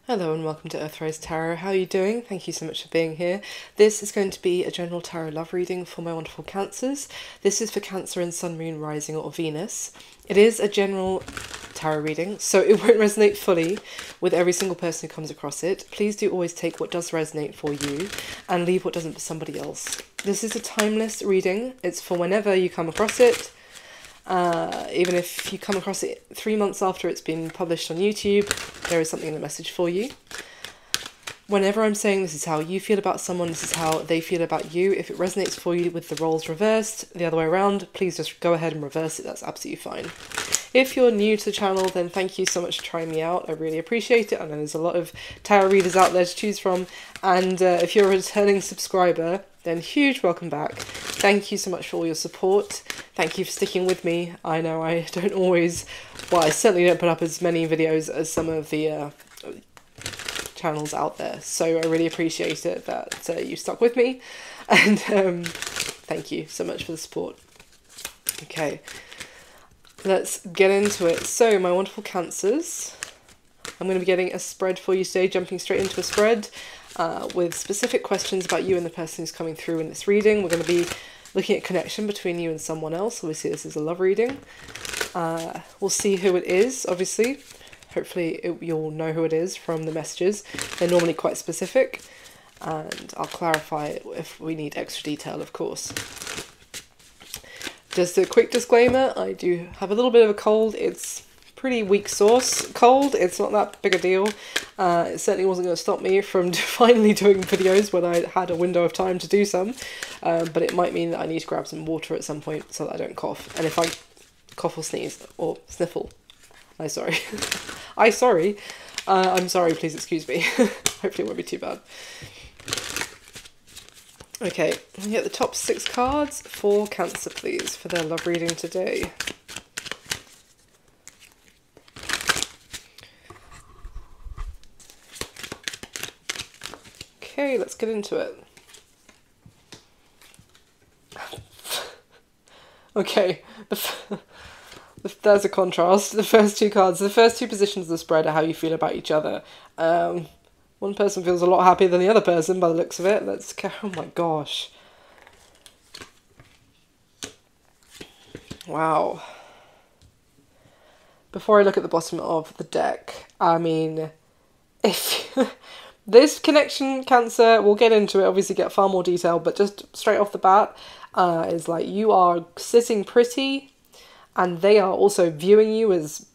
Hello and welcome to Earthrise Tarot. How are you doing? Thank you so much for being here. This is going to be a general tarot love reading for my wonderful Cancers. This is for Cancer and Sun, Moon, Rising or Venus. It is a general tarot reading, so it won't resonate fully with every single person who comes across it. Please do always take what does resonate for you and leave what doesn't for somebody else. This is a timeless reading. It's for whenever you come across it. Even if you come across it 3 months after it's been published on YouTube, there is something in the message for you. Whenever I'm saying this is how you feel about someone, this is how they feel about you. If it resonates for you with the roles reversed, the other way around, please just go ahead and reverse it. That's absolutely fine. If you're new to the channel, then thank you so much for trying me out. I really appreciate it. I know there's a lot of tarot readers out there to choose from. And if you're a returning subscriber, then huge welcome back. Thank you so much for all your support. Thank you for sticking with me. I know I don't always, well, I certainly don't put up as many videos as some of the channels out there. So I really appreciate it that you stuck with me. And thank you so much for the support. Okay, let's get into it. So my wonderful Cancers, I'm going to be getting a spread for you today, jumping straight into a spread with specific questions about you and the person who's coming through in this reading. We're going to be looking at connection between you and someone else. Obviously this is a love reading. We'll see who it is, obviously. Hopefully you'll know who it is from the messages. They're normally quite specific, and I'll clarify it if we need extra detail, of course. Just a quick disclaimer, I do have a little bit of a cold. It's pretty weak source cold. It's not that big a deal. It certainly wasn't going to stop me from finally doing videos when I had a window of time to do some. But it might mean that I need to grab some water at some point so that I don't cough. And if I cough or sneeze or sniffle, I'm sorry. I'm sorry, please excuse me. Hopefully it won't be too bad. Okay, we get the top 6 cards for Cancer, please, for their love reading today. Okay, let's get into it. Okay, there's a contrast. The first 2 cards, the first 2 positions of the spread are how you feel about each other. One person feels a lot happier than the other person by the looks of it. Let's go. Oh my gosh. Wow. Before I look at the bottom of the deck, I mean, if this connection, Cancer, we'll get into it, obviously get far more detail, but just straight off the bat, is like you are sitting pretty, and they are also viewing you as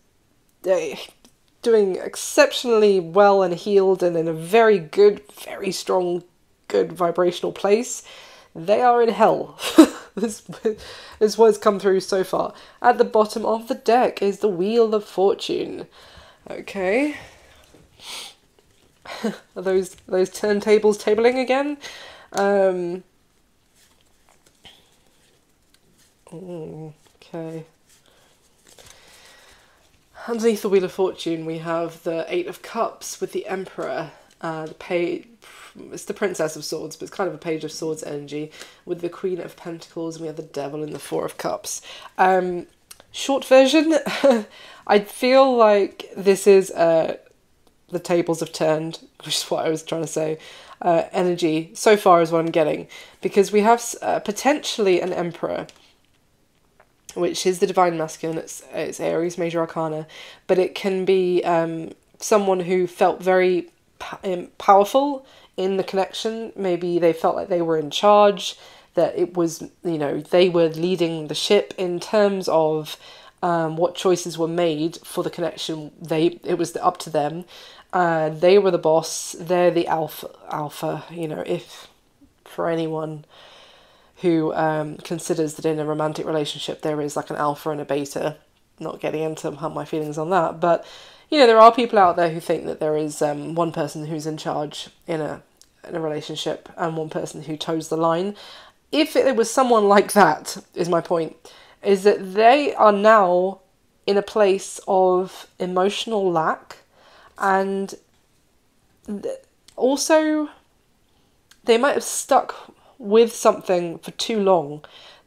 doing exceptionally well and healed and in a very good, very strong, good vibrational place. They are in hell. This is what has come through so far. At the bottom of the deck is the Wheel of Fortune. Okay. Are those turntables tabling again? Okay. Underneath the Wheel of Fortune, we have the 8 of Cups with the Emperor, the Page. It's the Princess of Swords, but it's kind of a Page of Swords energy, with the Queen of Pentacles, and we have the Devil in the 4 of Cups. Short version, I feel like this is the tables have turned, which is what I was trying to say. Energy so far is what I'm getting, because we have potentially an Emperor, which is the Divine Masculine. It's Aries, Major Arcana, but it can be someone who felt very powerful in the connection. Maybe they felt like they were in charge, that it was, you know, they were leading the ship in terms of what choices were made for the connection. It was up to them. They were the boss. They're the alpha, you know, if for anyone who considers that in a romantic relationship there is like an alpha and a beta. Not getting into my feelings on that, but you know, there are people out there who think that there is one person who's in charge in a relationship and one person who toes the line. If it was someone like that, is my point, is that they are now in a place of emotional lack, and also they might have stuck with something for too long,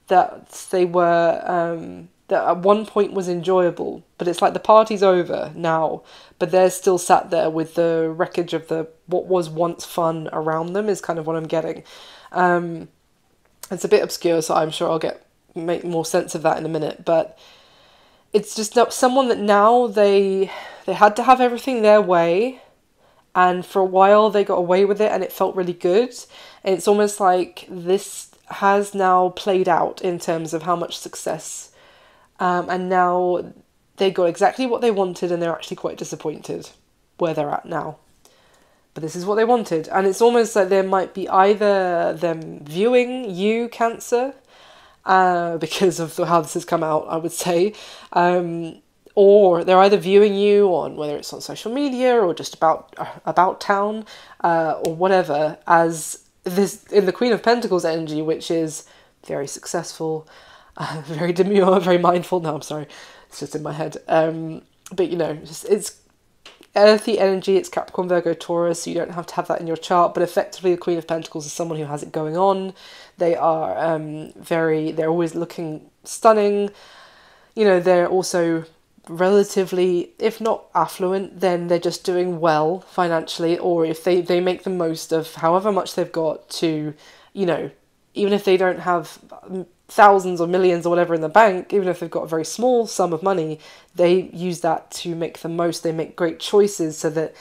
that they were that at one point was enjoyable, but it's like the party's over now, but they're still sat there with the wreckage of the what was once fun around them, is kind of what I'm getting. It's a bit obscure, so I'm sure I'll make more sense of that in a minute, but it's just not someone that now they had to have everything their way, and for a while they got away with it and it felt really good. And it's almost like this has now played out in terms of how much success, and now they got exactly what they wanted and they're actually quite disappointed where they're at now. But this is what they wanted, and it's almost like there might be either them viewing you, Cancer, because of how this has come out, I would say, or they're either viewing you on, whether it's on social media or just about town, or whatever, as this in the Queen of Pentacles energy, which is very successful, very demure, very mindful. No, I'm sorry, it's just in my head. But you know, it's earthy energy, it's Capricorn, Virgo, Taurus, so you don't have to have that in your chart, but effectively the Queen of Pentacles is someone who has it going on. They are they're always looking stunning. You know, they're also relatively, if not affluent, then they're just doing well financially, or if they make the most of however much they've got to, you know, even if they don't have thousands or millions or whatever in the bank, even if they've got a very small sum of money, they use that to make the most. They make great choices so that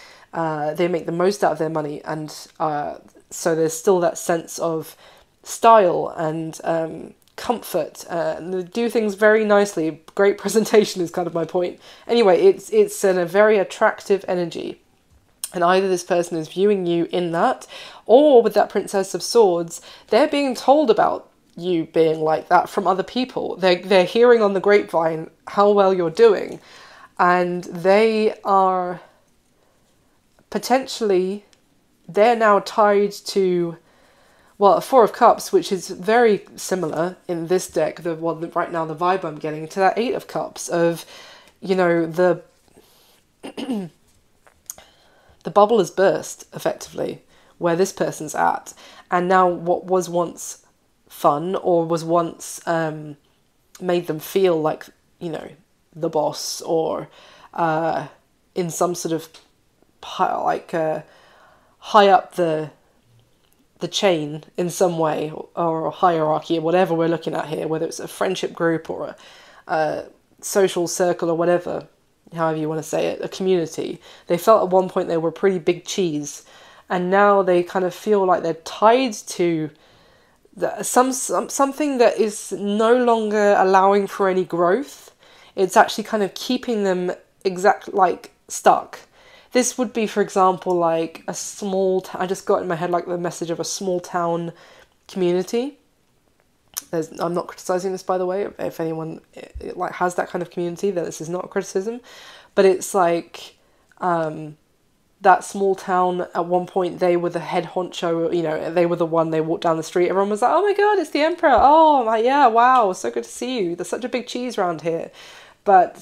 they make the most out of their money, and so there's still that sense of style and comfort, and they do things very nicely. Great presentation is kind of my point. Anyway, it's a very attractive energy, and either this person is viewing you in that, or with that Princess of Swords, they're being told about you being like that from other people. They're hearing on the grapevine how well you're doing, and they are potentially, they're now tied to, well, a Four of Cups, which is very similar in this deck, right now the vibe I'm getting, to that Eight of Cups of, you know, the bubble has burst, effectively, where this person's at. And now what was once fun, or was once made them feel like, you know, the boss, or in some sort of high up the chain in some way, or a hierarchy, or whatever we're looking at here, whether it's a friendship group or a social circle or whatever, however you want to say it, a community. They felt at one point they were pretty big cheese, and now they kind of feel like they're tied to something that is no longer allowing for any growth. It's actually kind of keeping them stuck. This would be, for example, like a small I just got in my head like the message of a small town community. I'm not criticizing this, by the way. If anyone has that kind of community, then this is not a criticism. But it's like that small town, at one point they were the head honcho, you know, they were the one, they walked down the street, everyone was like, oh my god, it's the Emperor, oh my, yeah, wow, so good to see you, there's such a big cheese around here. But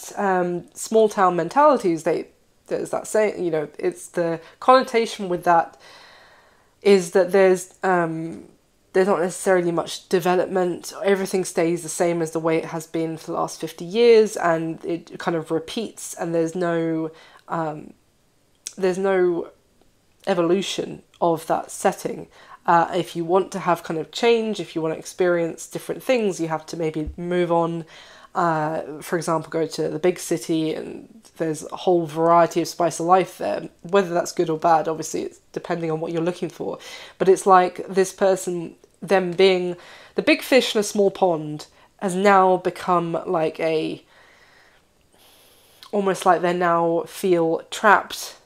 small town mentalities, there's that saying, you know, it's the connotation with that is that there's not necessarily much development. Everything stays the same as the way it has been for the last 50 years, and it kind of repeats, and there's no evolution of that setting. If you want to have kind of change, if you want to experience different things, you have to maybe move on. For example, go to the big city, and there's a whole variety of spice of life there. Whether that's good or bad, obviously, it's depending on what you're looking for. But it's like this person, them being the big fish in a small pond, has now become like almost like they now feel trapped.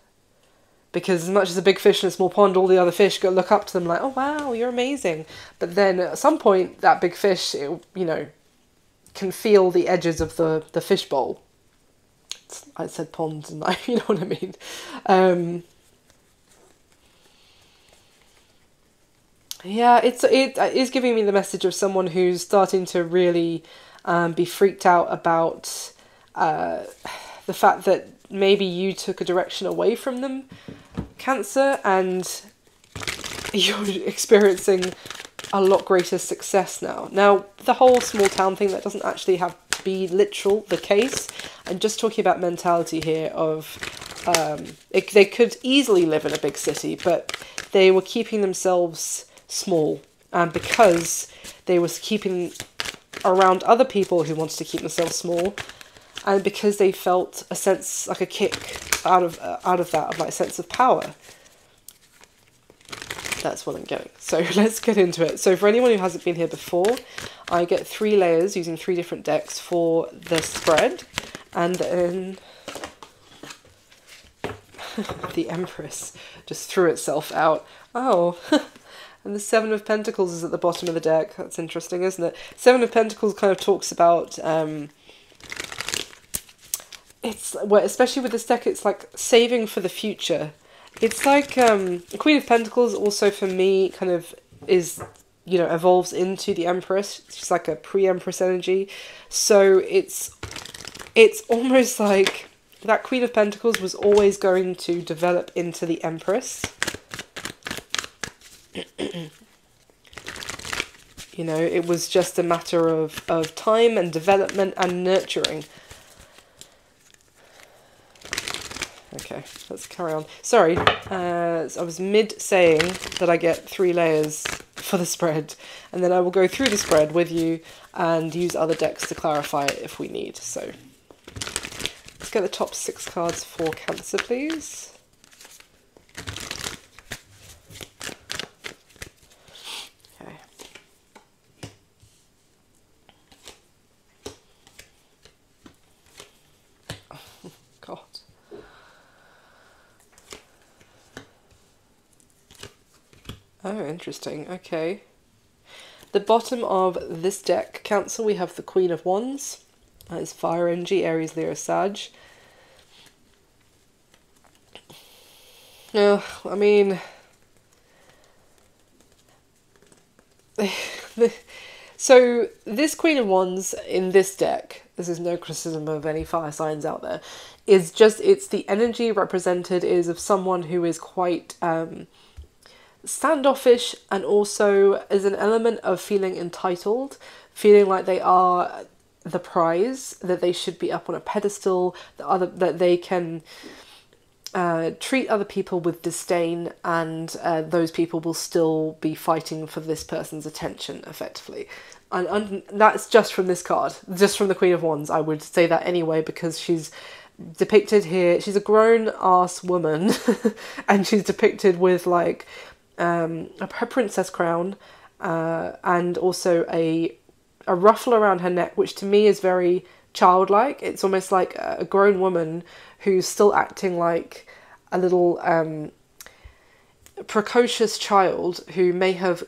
Because as much as a big fish in a small pond, all the other fish go look up to them like, oh wow, you're amazing. But then at some point, that big fish, you know, can feel the edges of the fishbowl. I said pond, and you know what I mean. Yeah, it is giving me the message of someone who's starting to really be freaked out about the fact that maybe you took a direction away from them, Cancer, and you're experiencing a lot greater success now. Now, the whole small town thing, that doesn't actually have to be literal the case. I'm just talking about mentality here of they could easily live in a big city, but they were keeping themselves small, and because they were keeping around other people who wanted to keep themselves small, and because they felt a sense, like a kick out of that, of like a sense of power. That's what I'm getting. So let's get into it. So for anyone who hasn't been here before, I get 3 layers using 3 different decks for the spread, and then the Empress just threw itself out. Oh, and the 7 of Pentacles is at the bottom of the deck. That's interesting, isn't it? 7 of Pentacles kind of talks about, it's, well, especially with this deck, it's like saving for the future. It's like, the Queen of Pentacles also for me kind of is, you know, evolves into the Empress. She's like a pre-Empress energy. So it's almost like that Queen of Pentacles was always going to develop into the Empress. You know, it was just a matter of time and development and nurturing. Okay, let's carry on. Sorry, I was mid-saying that I get 3 layers for the spread, and then I will go through the spread with you and use other decks to clarify it if we need. So let's get the top 6 cards for Cancer, please. Okay. Oh, God. Oh, interesting. Okay. The bottom of this deck, Cancer, we have the Queen of Wands. That is fire energy, Aries, Leo, Sag. I mean, so this Queen of Wands in this deck, this is no criticism of any fire signs out there, is just, it's the energy represented is of someone who is quite standoffish, and also is an element of feeling entitled, feeling like they are the prize, that they should be up on a pedestal, that they can treat other people with disdain, and those people will still be fighting for this person's attention effectively. And that's just from this card, just from the Queen of Wands. I would say that anyway, because she's depicted here, she's a grown-ass woman and she's depicted with like a princess crown, and also a ruffle around her neck, which to me is very childlike. It's almost like a grown woman who's still acting like a little precocious child who may have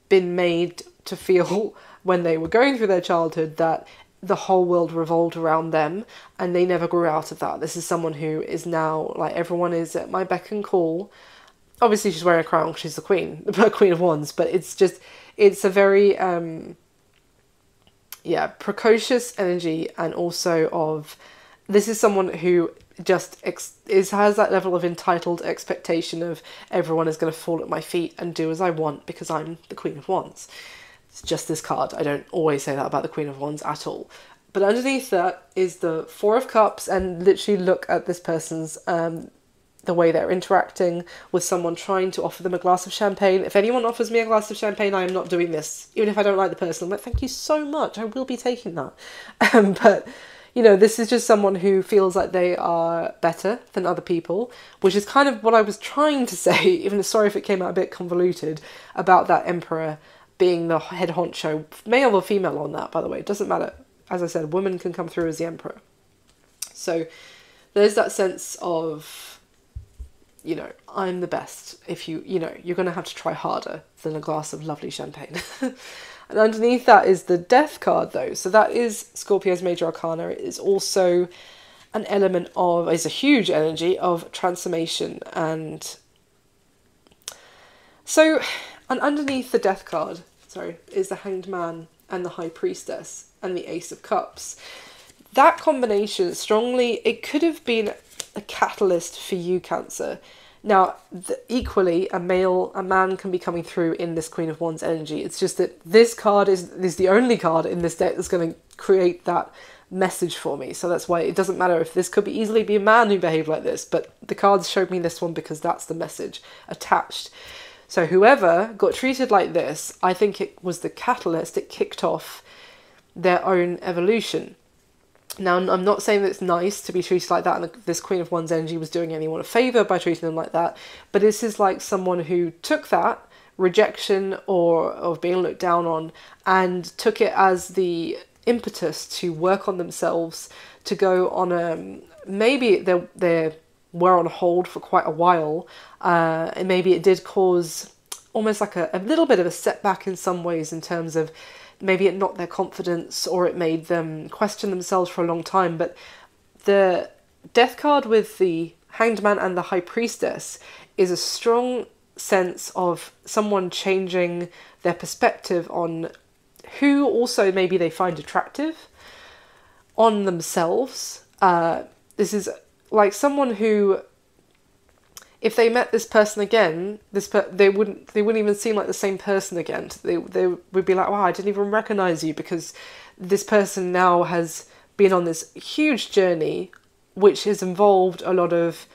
been made to feel when they were going through their childhood that the whole world revolved around them, and they never grew out of that. This is someone who is now like, everyone is at my beck and call. Obviously she's wearing a crown because she's the queen, the Queen of Wands, but it's just, it's a very, yeah, precocious energy, and also of, this is someone who just has that level of entitled expectation of everyone is going to fall at my feet and do as I want because I'm the Queen of Wands. It's just this card. I don't always say that about the Queen of Wands at all. But underneath that is the 4 of Cups, and literally look at this person's the way they're interacting with someone trying to offer them a glass of champagne. If anyone offers me a glass of champagne, I am not doing this. Even if I don't like the person, I'm like, thank you so much, I will be taking that. But, you know, this is just someone who feels like they are better than other people, which is kind of what I was trying to say, even sorry if it came out a bit convoluted, about that Emperor being the head honcho, male or female on that, by the way, it doesn't matter. As I said, women can come through as the Emperor. So there's that sense of, you know, I'm the best. If you know, you're going to have to try harder than a glass of lovely champagne. And underneath that is the Death card, though. So that is Scorpio's major arcana. It is also an element of, is a huge energy of transformation. And so, and underneath the Death card, sorry, is the Hanged Man and the High Priestess and the Ace of Cups. That combination strongly, it could have been a catalyst for you, Cancer. Now, equally, a man can be coming through in this Queen of Wands energy. It's just that this card is the only card in this deck that's going to create that message for me. So that's why it doesn't matter if this could easily be a man who behaved like this, but the cards showed me this one because that's the message attached. So whoever got treated like this, I think it was the catalyst. It kicked off their own evolution. Now, I'm not saying that it's nice to be treated like that, and this Queen of Wands energy was doing anyone a favour by treating them like that, but this is like someone who took that rejection or of being looked down on and took it as the impetus to work on themselves, to go on a, maybe they were on hold for quite a while, and maybe it did cause almost like a little bit of a setback in some ways, in terms of maybe it knocked their confidence or it made them question themselves for a long time. But the Death card with the Hanged Man and the High Priestess is a strong sense of someone changing their perspective on who also maybe they find attractive, on themselves. This is like someone who, if they met this person again, they wouldn't even seem like the same person again. They would be like, wow, I didn't even recognize you, because this person now has been on this huge journey, which has involved a lot of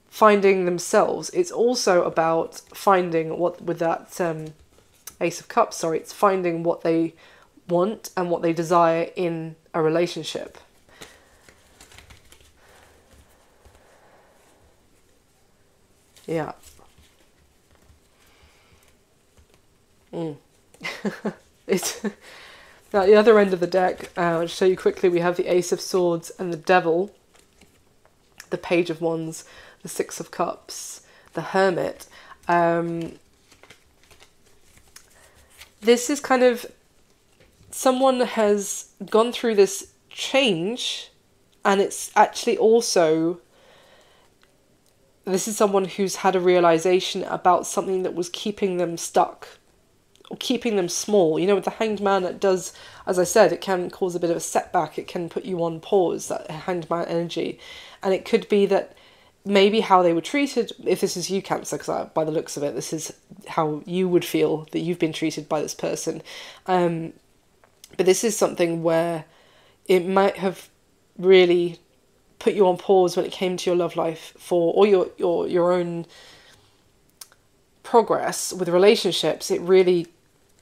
finding themselves. It's also about finding what, with that Ace of Cups, sorry, it's finding what they want and what they desire in a relationship. Yeah. It's now the other end of the deck. I'll show you quickly. We have the Ace of Swords and the Devil, the Page of Wands, the Six of Cups, the Hermit. This is kind of someone has gone through this change, and it's actually also, this is someone who's had a realization about something that was keeping them stuck or keeping them small. You know, with the Hanged Man, it does, as I said, it can cause a bit of a setback. It can put you on pause, that Hanged Man energy. And it could be that maybe how they were treated, if this is you, Cancer, because by the looks of it, this is how you would feel that you've been treated by this person. But this is something where it might have really put you on pause when it came to your love life for, or your own progress with relationships. It really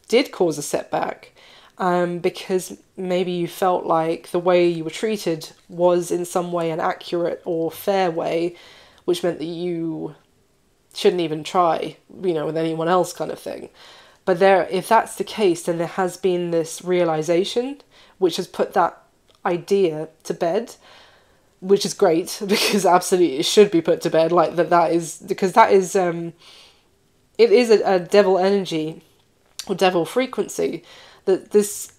did cause a setback, because maybe you felt like the way you were treated was in some way an accurate or fair way, which meant that you shouldn't even try, with anyone else, kind of thing. But if that's the case, then there has been this realization which has put that idea to bed, which is great, because absolutely it should be put to bed. Like that is, because that is it is a devil energy or devil frequency, that this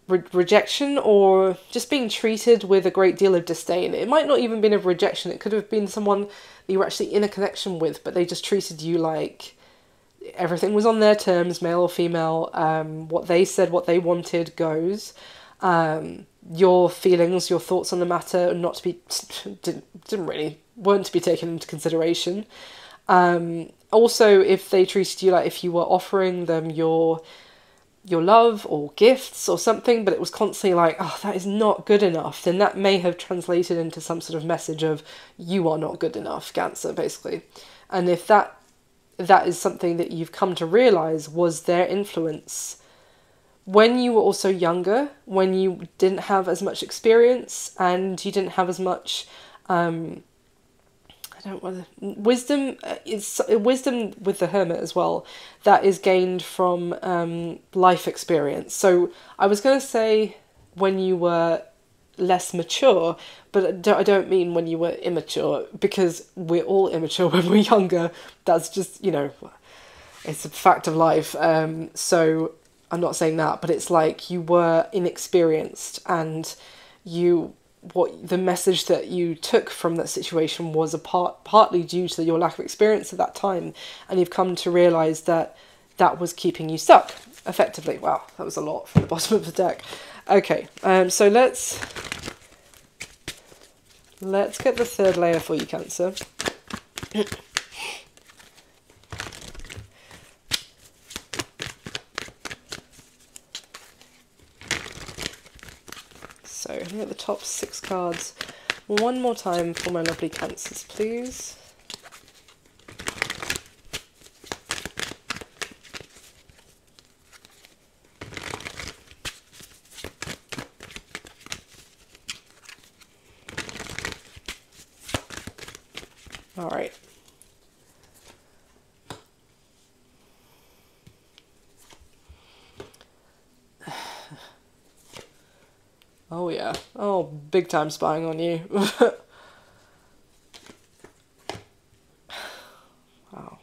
rejection or just being treated with a great deal of disdain. It might not even been a rejection. It could have been someone that you were actually in a connection with, but they just treated you like everything was on their terms, male or female. What they said, what they wanted goes. Your feelings, your thoughts on the matter are not to be, weren't to be taken into consideration. Also, if they treated you like if you were offering them your love or gifts or something, but it was constantly like, oh, that is not good enough, then that may have translated into some sort of message of, you are not good enough, Cancer, basically. And if that is something that you've come to realise was their influence when you were also younger, when you didn't have as much experience and you didn't have as much wisdom. It's wisdom with the Hermit as well, that is gained from life experience. So I was going to say when you were less mature, but I don't mean when you were immature, because we're all immature when we're younger. That's just, it's a fact of life. So I'm not saying that, but it's like you were inexperienced, and what the message that you took from that situation was partly due to your lack of experience at that time, and you've come to realise that was keeping you stuck, effectively. Wow, that was a lot from the bottom of the deck. Okay, so let's get the third layer for you, Cancer. let me get the top 6 cards one more time for my lovely Cancers, please. All right. Oh yeah. Oh, big time spying on you. Wow.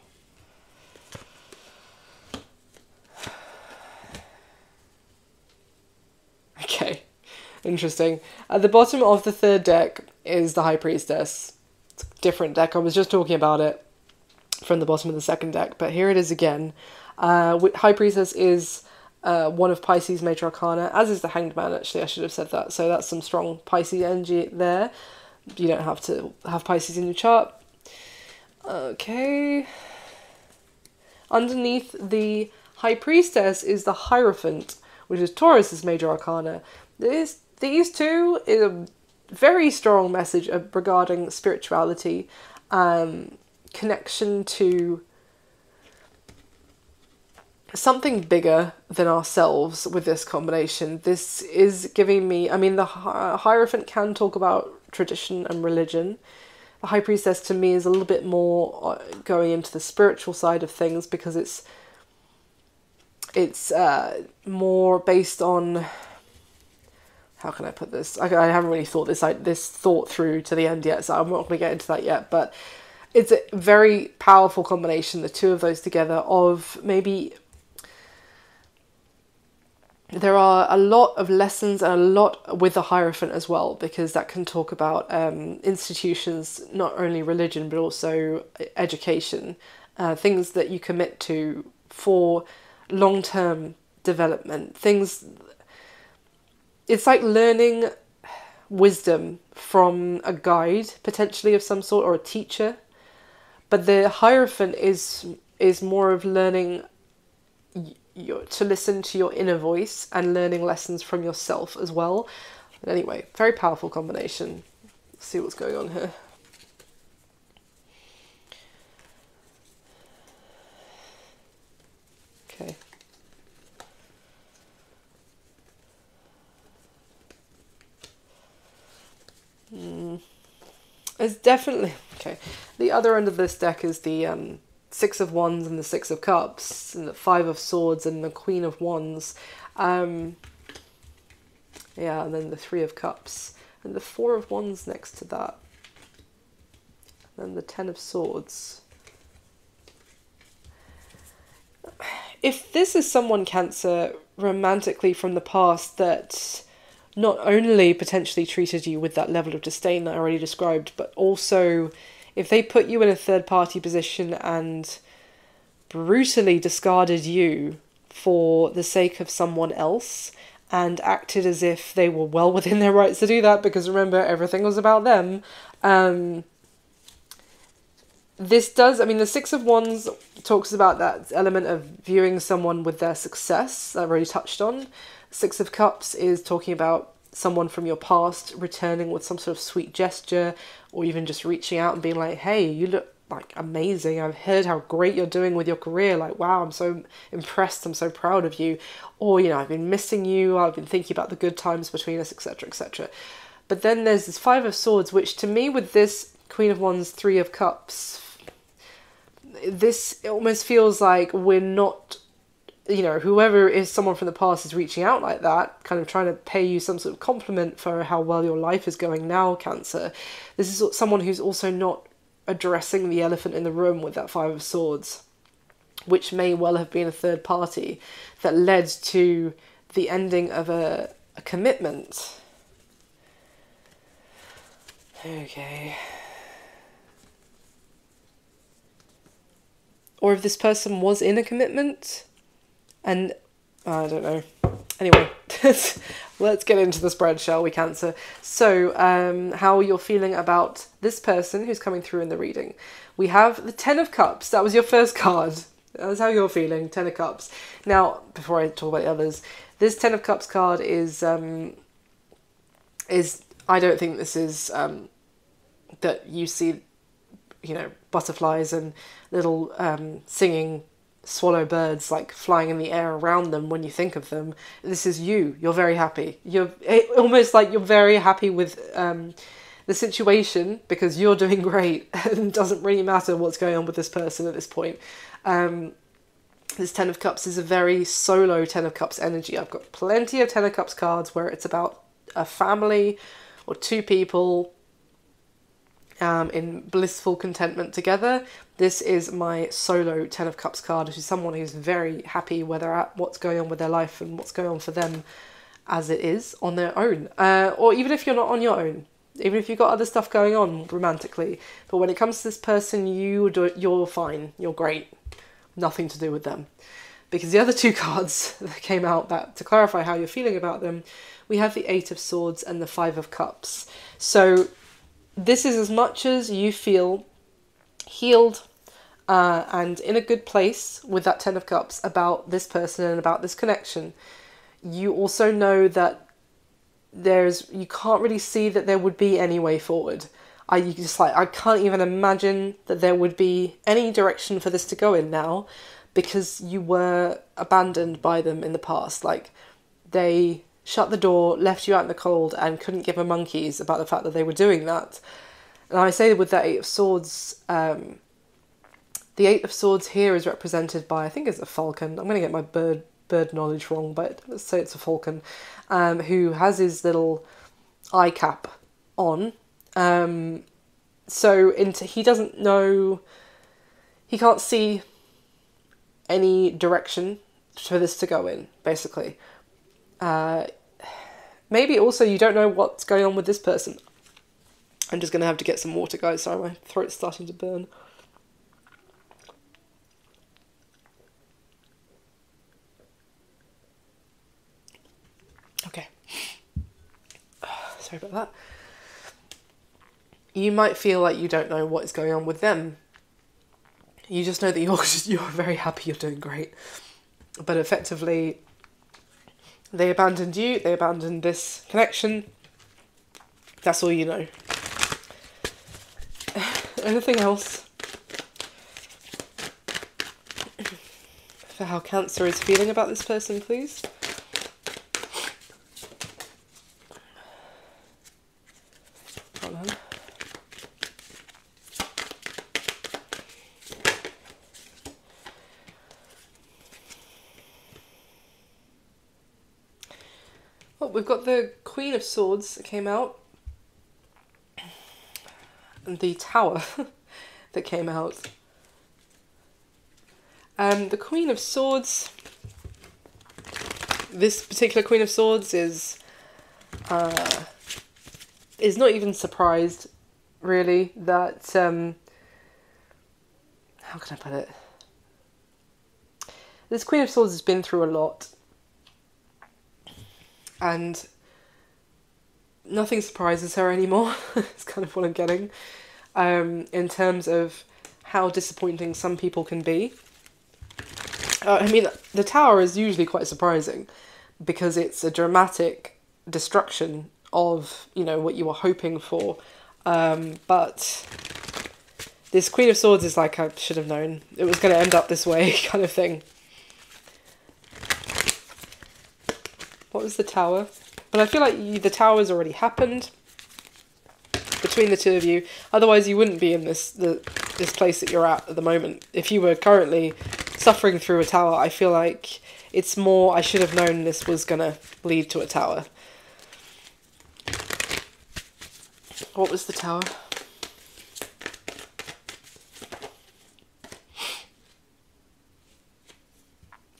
Okay. Interesting. At the bottom of the 3rd deck is the High Priestess. It's a different deck. I was just talking about it from the bottom of the 2nd deck, but here it is again. High Priestess is one of Pisces' major arcana, as is the Hanged Man, actually. I should have said that. So that's some strong Pisces energy there. You don't have to have Pisces in your chart. Okay. Underneath the High Priestess is the Hierophant, which is Taurus's major arcana. These two is a very strong message regarding spirituality, connection to something bigger than ourselves with this combination. This is giving me, I mean, the Hierophant can talk about tradition and religion. The High Priestess to me is a little bit more going into the spiritual side of things, because it's more based on, how can I put this? I haven't really thought this thought through to the end yet, so I'm not going to get into that yet, but it's a very powerful combination, the two of those together, of maybe there are a lot of lessons and a lot with the Hierophant as well, because that can talk about institutions, not only religion, but also education, things that you commit to for long-term development, things. It's like learning wisdom from a guide, potentially of some sort, or a teacher. But the Hierophant is more of learning to listen to your inner voice and learning lessons from yourself as well. But anyway, very powerful combination. Let's see what's going on here. Okay. It's definitely... Okay. The other end of this deck is the 6 of Wands and the 6 of Cups, and the 5 of Swords and the Queen of Wands. Yeah, and then the 3 of Cups. And the 4 of Wands next to that. And then the 10 of Swords. If this is someone, Cancer, romantically from the past that not only potentially treated you with that level of disdain that I already described, but also if they put you in a third-party position and brutally discarded you for the sake of someone else and acted as if they were well within their rights to do that, because remember, everything was about them. This does, I mean, the 6 of Wands talks about that element of viewing someone with their success that I've already touched on. 6 of Cups is talking about someone from your past returning with some sort of sweet gesture, or even just reaching out and being like, hey, you look like amazing. I've heard how great you're doing with your career. Like, wow, I'm so impressed. I'm so proud of you. Or, you know, I've been missing you. I've been thinking about the good times between us, etc., etc. But then there's this 5 of Swords, which to me with this Queen of Wands, 3 of Cups, this almost feels like we're not, you know, whoever is someone from the past is reaching out like that, kind of trying to pay you some sort of compliment for how well your life is going now, Cancer. This is someone who's also not addressing the elephant in the room with that 5 of Swords, which may well have been a third party that led to the ending of a commitment. Okay. Or if this person was in a commitment, and I don't know. Anyway, let's get into the spread, shall we, Cancer? So, how you're feeling about this person who's coming through in the reading. We have the 10 of Cups. That was your first card. That's how you're feeling, 10 of Cups. Now, before I talk about the others, this 10 of Cups card is is, I don't think this is, that you see, you know, butterflies and little singing swallow birds like flying in the air around them when you think of them. This is you. You're very happy. You're almost like you're very happy with the situation because you're doing great and it doesn't really matter what's going on with this person at this point. This Ten of Cups is a very solo Ten of Cups energy. I've got plenty of Ten of Cups cards where it's about a family or two people in blissful contentment together. This is my solo Ten of Cups card, which is someone who's very happy where they're at, what's going on with their life and what's going on for them as it is on their own. Or even if you're not on your own, even if you've got other stuff going on romantically. But when it comes to this person, you're fine, you're great. Nothing to do with them. Because the other two cards that came out that to clarify how you're feeling about them, we have the Eight of Swords and the Five of Cups. So this is as much as you feel healed and in a good place with that Ten of Cups about this person and about this connection. You also know that you can't really see that there would be any way forward. I can't even imagine that there would be any direction for this to go in now because you were abandoned by them in the past. Like, they shut the door, left you out in the cold and couldn't give a monkeys about the fact that they were doing that. And I say with that Eight of Swords, the Eight of Swords here is represented by, I think it's a falcon. I'm going to get my bird knowledge wrong, but let's say it's a falcon, who has his little eye cap on. So he doesn't know, he can't see any direction for this to go in, basically. Maybe also you don't know what's going on with this person. I'm just going to have to get some water, guys. Sorry, my throat's starting to burn. Okay. Sorry about that. You might feel like you don't know what is going on with them. You just know that you're very happy, you're doing great. But effectively, they abandoned you, they abandoned this connection. That's all you know. Anything else for how Cancer is feeling about this person, please? Hold on. Well, we've got the Queen of Swords that came out. And the Tower that came out. The Queen of Swords, this particular Queen of Swords is not even surprised, really, that, how can I put it? This Queen of Swords has been through a lot, and nothing surprises her anymore. It's kind of what I'm getting, in terms of how disappointing some people can be. I mean, the Tower is usually quite surprising because it's a dramatic destruction of, you know, what you were hoping for. But this Queen of Swords is like, I should have known it was going to end up this way kind of thing. What was the Tower? But I feel like the Tower's already happened between the two of you. Otherwise, you wouldn't be in this place that you're at the moment. If you were currently suffering through a Tower, I feel like it's more, I should have known this was going to lead to a Tower. What was the Tower?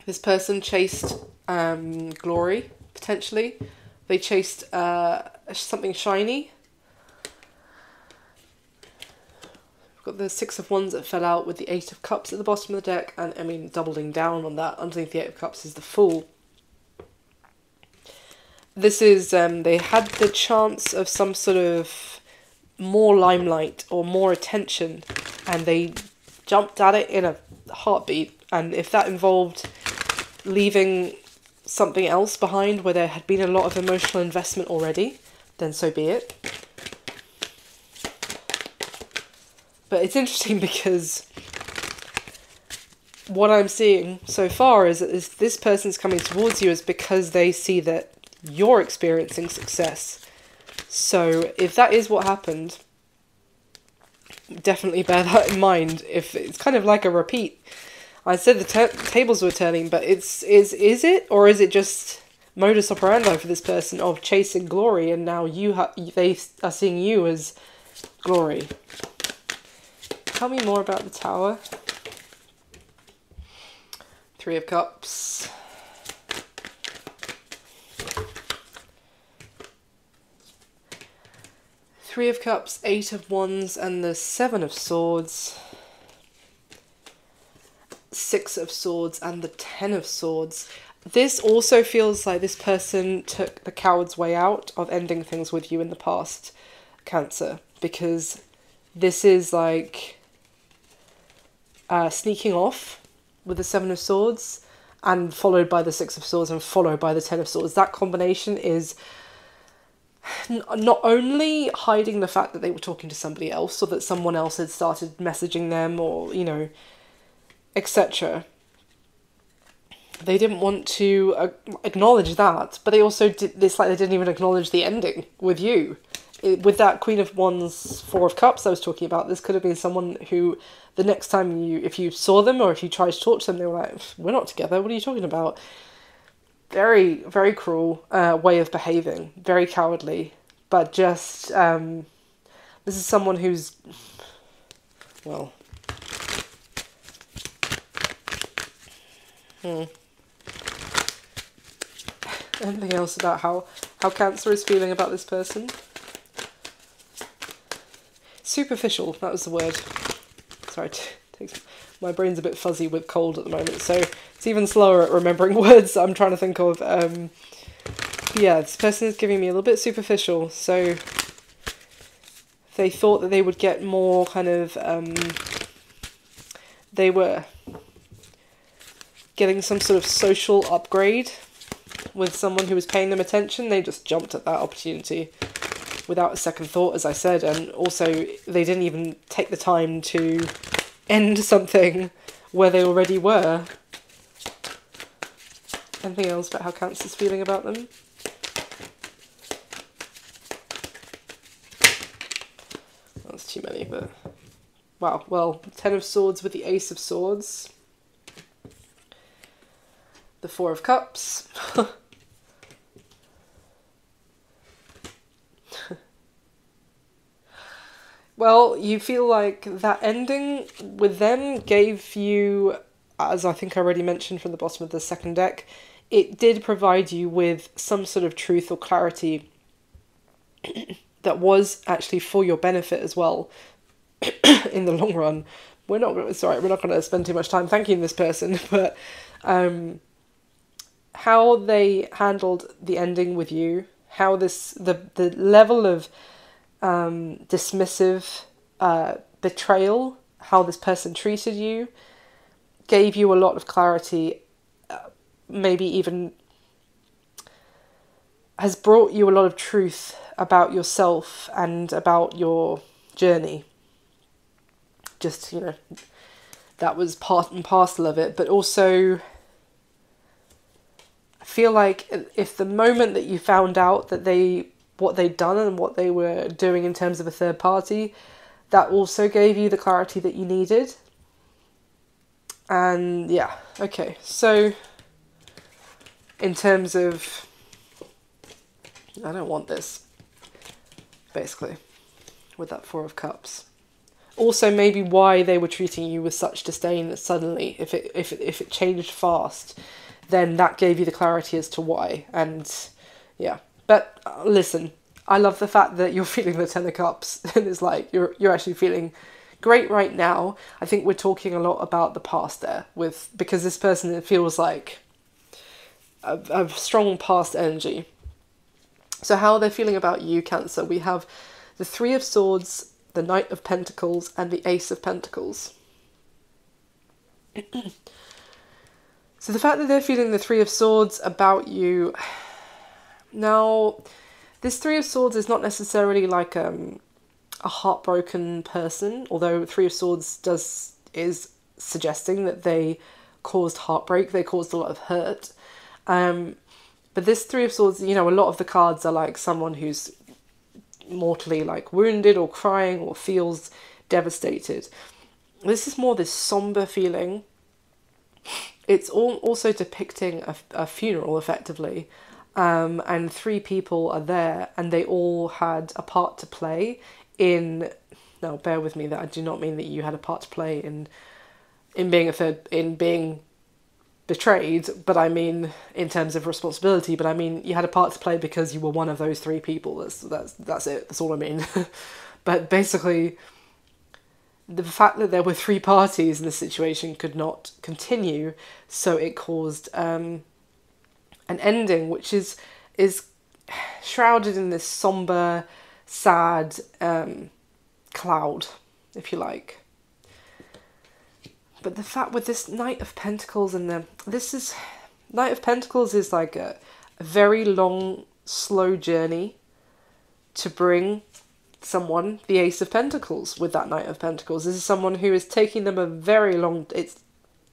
This person chased glory, potentially. They chased something shiny. We've got the Six of Wands that fell out with the Eight of Cups at the bottom of the deck, and I mean, doubling down on that, underneath the Eight of Cups is the Fool. This is, they had the chance of some sort of more limelight or more attention, and they jumped at it in a heartbeat. And if that involved leaving something else behind where there had been a lot of emotional investment already, then so be it. But it's interesting because what I'm seeing so far is that this person's coming towards you is because they see that you're experiencing success. So if that is what happened, definitely bear that in mind. If it's kind of like a repeat. I said the tables were turning, but is it, or is it just modus operandi for this person of chasing glory, and now they are seeing you as glory? Tell me more about the Tower. Three of Cups. Three of Cups, Eight of Wands, and the Seven of Swords. Six of Swords and the Ten of Swords. This also feels like this person took the coward's way out of ending things with you in the past, Cancer, because this is like sneaking off with the Seven of Swords and followed by the Six of Swords and followed by the Ten of Swords. That combination is not only hiding the fact that they were talking to somebody else or that someone else had started messaging them or, you know, etc. They didn't want to acknowledge that, but they also did this, like they didn't even acknowledge the ending with you. With that Queen of Wands, Four of Cups I was talking about, this could have been someone who the next time if you saw them or if you tried to talk to them, they were like, we're not together, what are you talking about? Very, very cruel way of behaving, very cowardly, but just, this is someone who's, well, anything else about how Cancer is feeling about this person? Superficial, that was the word. Sorry, my brain's a bit fuzzy with cold at the moment, so it's even slower at remembering words I'm trying to think of. Yeah, this person is giving me a little bit superficial, so they thought that they would get more kind of, they were getting some sort of social upgrade with someone who was paying them attention. They just jumped at that opportunity without a second thought, as I said, and also they didn't even take the time to end something where they already were. Anything else about how Cancer's feeling about them? That's too many, but wow. Well, Ten of Swords with the Ace of Swords. The Four of Cups. Well, you feel like that ending with them gave you, as I think I already mentioned from the bottom of the second deck, it did provide you with some sort of truth or clarity that was actually for your benefit as well in the long run. We're not going to spend too much time thanking this person, but how they handled the ending with you, how the level of dismissive betrayal, how this person treated you, gave you a lot of clarity, maybe even has brought you a lot of truth about yourself and about your journey. Just, you know, that was part and parcel of it, but also I feel like if the moment that you found out that what they'd done and what they were doing in terms of a third party, that also gave you the clarity that you needed. And yeah, okay, so in terms of, I don't want this, basically, with that Four of Cups. Also maybe why they were treating you with such disdain suddenly, if it changed fast, then that gave you the clarity as to why. And yeah, but listen, I love the fact that you're feeling the Ten of Cups and it's like you're actually feeling great right now. I think we're talking a lot about the past there, because this person, it feels like a strong past energy. So how are they feeling about you, Cancer? We have the Three of Swords, the Knight of Pentacles, and the Ace of Pentacles. So the fact that they're feeling the Three of Swords about you, now This Three of Swords is not necessarily like a heartbroken person, although Three of Swords is suggesting that they caused heartbreak, they caused a lot of hurt. But this Three of Swords, you know, a lot of the cards are like someone who's mortally like wounded or crying or feels devastated. This is more this somber feeling. It's also depicting a funeral, effectively. And three people are there, and they all had a part to play in... Now, bear with me, that I do not mean that you had a part to play in being betrayed, but I mean in terms of responsibility. But I mean you had a part to play because you were one of those three people. That's it. That's all I mean. But basically, the fact that there were three parties in the situation could not continue, so it caused an ending, which is shrouded in this somber, sad cloud, if you like. But the fact with this Knight of Pentacles and Knight of Pentacles is like a very long, slow journey to bring someone the Ace of Pentacles with that Knight of Pentacles. This is someone who is taking them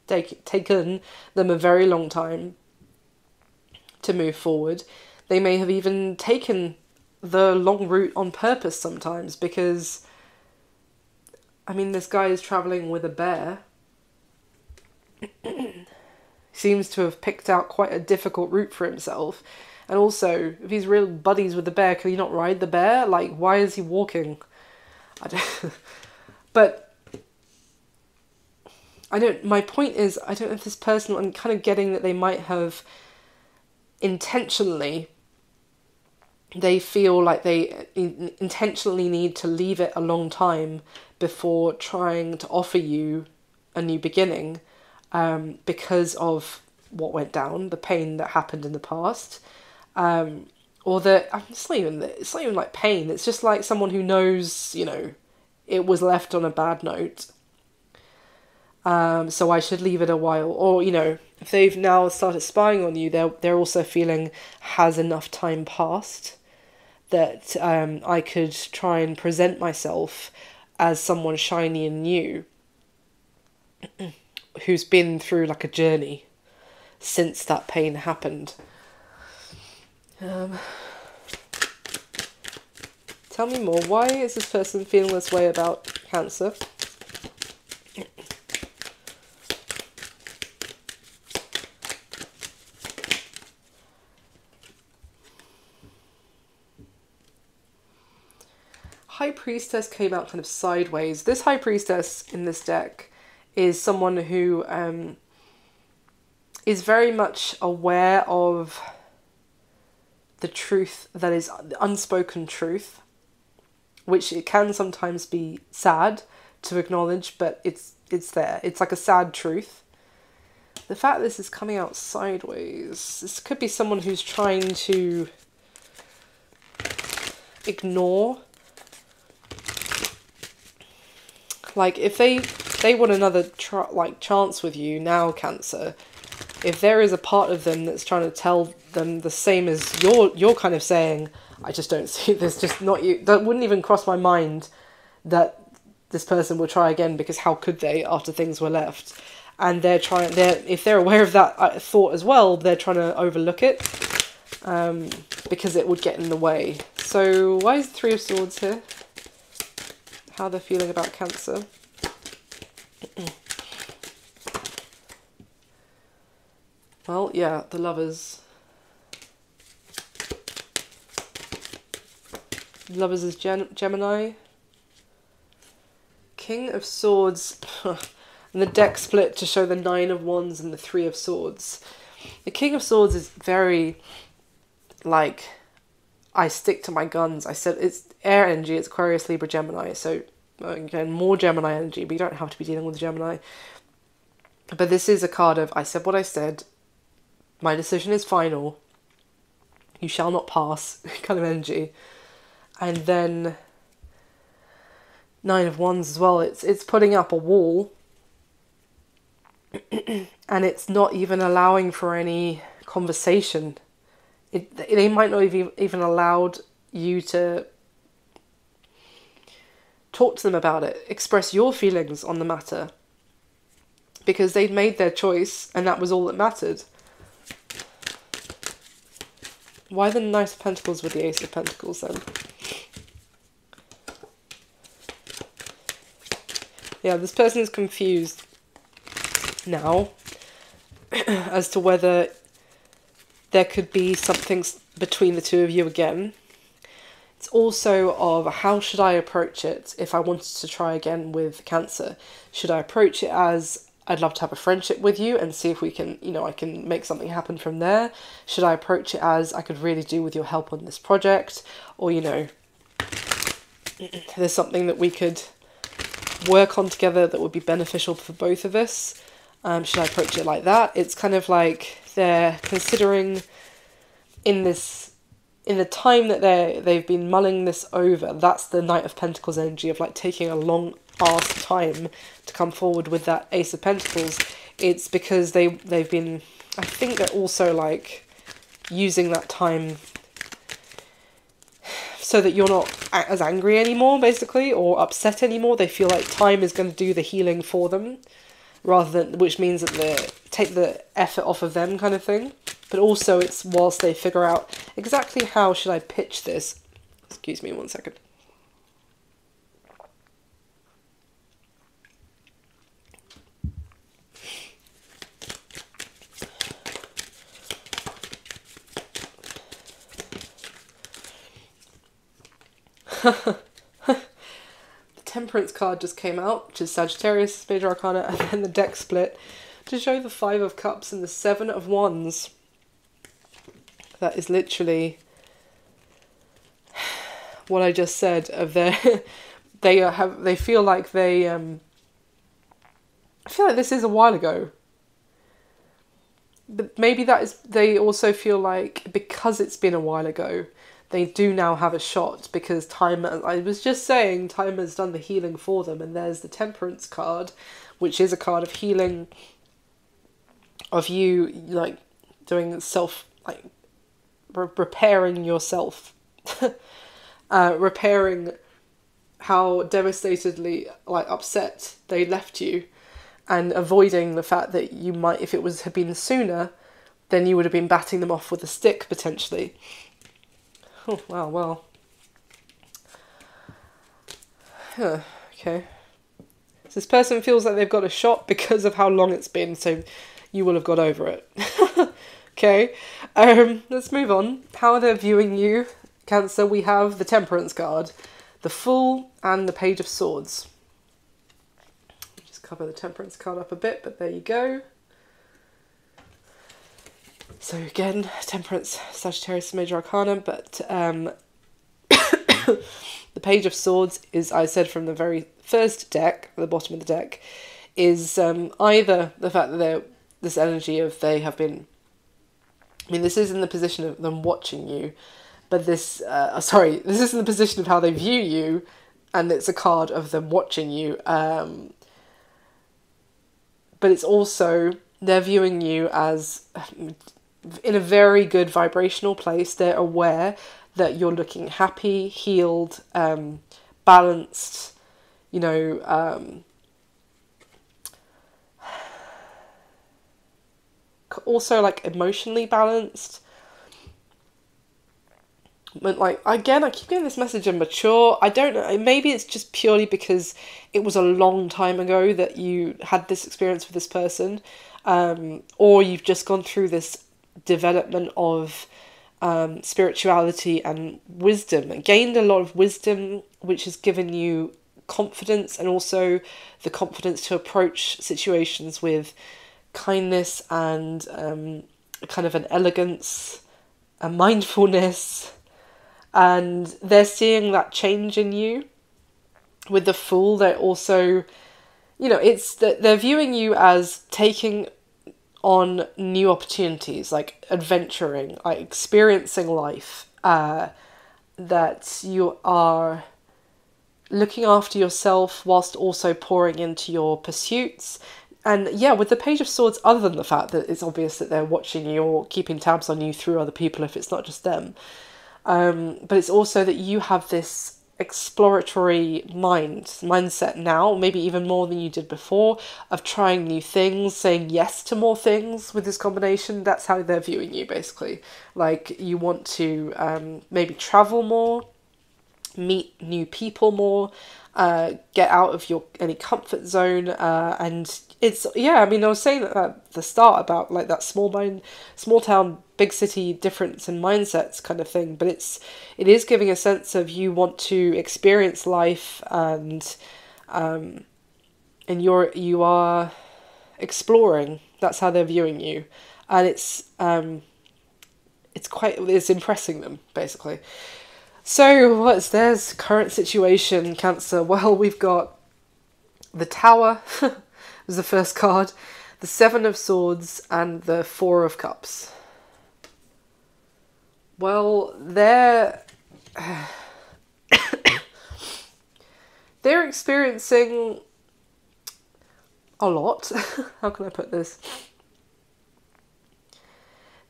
taken them a very long time to move forward. They may have even taken the long route on purpose sometimes, because I mean, this guy is travelling with a bear. Seems to have picked out quite a difficult route for himself. And also, if he's real buddies with the bear, can he not ride the bear? Like, why is he walking? I don't... But my point is, I don't know if this person, I'm kind of getting that they might have intentionally, they feel like they intentionally need to leave it a long time before trying to offer you a new beginning, because of what went down, the pain that happened in the past, or that it's not even like pain. It's just like someone who knows, you know, it was left on a bad note. So I should leave it a while. Or, you know, if they've now started spying on you, they're also feeling, has enough time passed that I could try and present myself as someone shiny and new who's been through like a journey since that pain happened. Tell me more. Why is this person feeling this way about Cancer? High Priestess came out kind of sideways. This High Priestess in this deck is someone who is very much aware of the truth that is the unspoken truth, which it can sometimes be sad to acknowledge, but it's there. It's like a sad truth. The fact that this is coming out sideways, this could be someone who's trying to ignore. Like, if they want another chance with you now, Cancer, if there is a part of them that's trying to tell them the same as you're kind of saying, I just don't see this, just not you. That wouldn't even cross my mind that this person will try again, because how could they after things were left? And if they're aware of that thought as well, they're trying to overlook it, because it would get in the way. So why is the Three of Swords here? How they're feeling about Cancer. Well, yeah, the Lovers. Lovers is Gemini. King of Swords. And the deck split to show the Nine of Wands and the Three of Swords. The King of Swords is very, like, I stick to my guns. I said it's air energy, it's Aquarius, Libra, Gemini. So, again, more Gemini energy, but you don't have to be dealing with Gemini. But this is a card of, I said what I said. My decision is final. You shall not pass, kind of energy. And then Nine of Wands as well. It's putting up a wall. And it's not even allowing for any conversation. They might not have even allowed you to talk to them about it, express your feelings on the matter, because they'd made their choice and that was all that mattered. Why the Knight of Pentacles with the Ace of Pentacles then? Yeah, this person is confused now as to whether there could be something between the two of you again. It's also of how should I approach it if I wanted to try again with Cancer. Should I approach it as I'd love to have a friendship with you and see if we can, you know, I can make something happen from there? Should I approach it as I could really do with your help on this project? Or, you know, there's something that we could work on together that would be beneficial for both of us? Should I approach it like that? It's kind of like they're considering in the time that they've been mulling this over. That's the Knight of Pentacles energy of like taking a long ass time to come forward with that Ace of Pentacles. It's because they've been, I think they're also like using that time so that you're not as angry anymore, basically, or upset anymore. They feel like time is going to do the healing for them, rather than, which means that they take the effort off of them, kind of thing. But also it's whilst they figure out exactly how should I pitch this. Excuse me 1 second. The Temperance card just came out, which is Sagittarius, Major Arcana, and then the deck split to show the Five of Cups and the Seven of Wands. That is literally what I just said of their they feel like they I feel like this is a while ago. But maybe that is, they also feel like because it's been a while ago, they do now have a shot, because time, I was just saying, time has done the healing for them. And there's the Temperance card, which is a card of healing, of you like doing self, like repairing yourself, repairing how devastatedly like upset they left you, and avoiding the fact that you might, if it had been sooner, then you would have been batting them off with a stick potentially. Oh, wow, well. Huh, okay. So this person feels like they've got a shot because of how long it's been, so you will have got over it. Okay, let's move on. How they're viewing you, Cancer. We have the Temperance card, the Fool, and the Page of Swords. Just cover the Temperance card up a bit, but there you go. So again, Temperance, Sagittarius, Major Arcana, but the Page of Swords is, I said from the very first deck, at the bottom of the deck, is either the fact that they're, this energy of they have been, I mean, this is in the position of them watching you, but this, this is in the position of how they view you, and it's a card of them watching you, but it's also, they're viewing you as in a very good vibrational place. They're aware that you're looking happy, healed, balanced, you know, also like emotionally balanced. But like, again, I keep getting this message of mature. I don't know, maybe it's just purely because it was a long time ago that you had this experience with this person, or you've just gone through this development of spirituality and wisdom, and gained a lot of wisdom, which has given you confidence, and also the confidence to approach situations with kindness and kind of an elegance, a mindfulness. And they're seeing that change in you. With the Fool, they're also, you know, it's that they're viewing you as taking on new opportunities, like adventuring, like experiencing life, that you are looking after yourself whilst also pouring into your pursuits. And yeah, with the Page of Swords, other than the fact that it's obvious that they're watching you or keeping tabs on you through other people if it's not just them, But it's also that you have this exploratory mindset now, maybe even more than you did before, of trying new things, saying yes to more things with this combination. That's how they're viewing you, basically. Like, you want to maybe travel more, meet new people more, get out of your any comfort zone, and it's, yeah, I mean, I was saying at the start about like that small town, big city difference in mindsets kind of thing, but it is giving a sense of you want to experience life, and you are exploring. That's how they're viewing you, and it's impressing them, basically. So, what's there's current situation, Cancer? Well, we've got the Tower, was the first card, the Seven of Swords, and the Four of Cups. Well, they're experiencing a lot. How can I put this?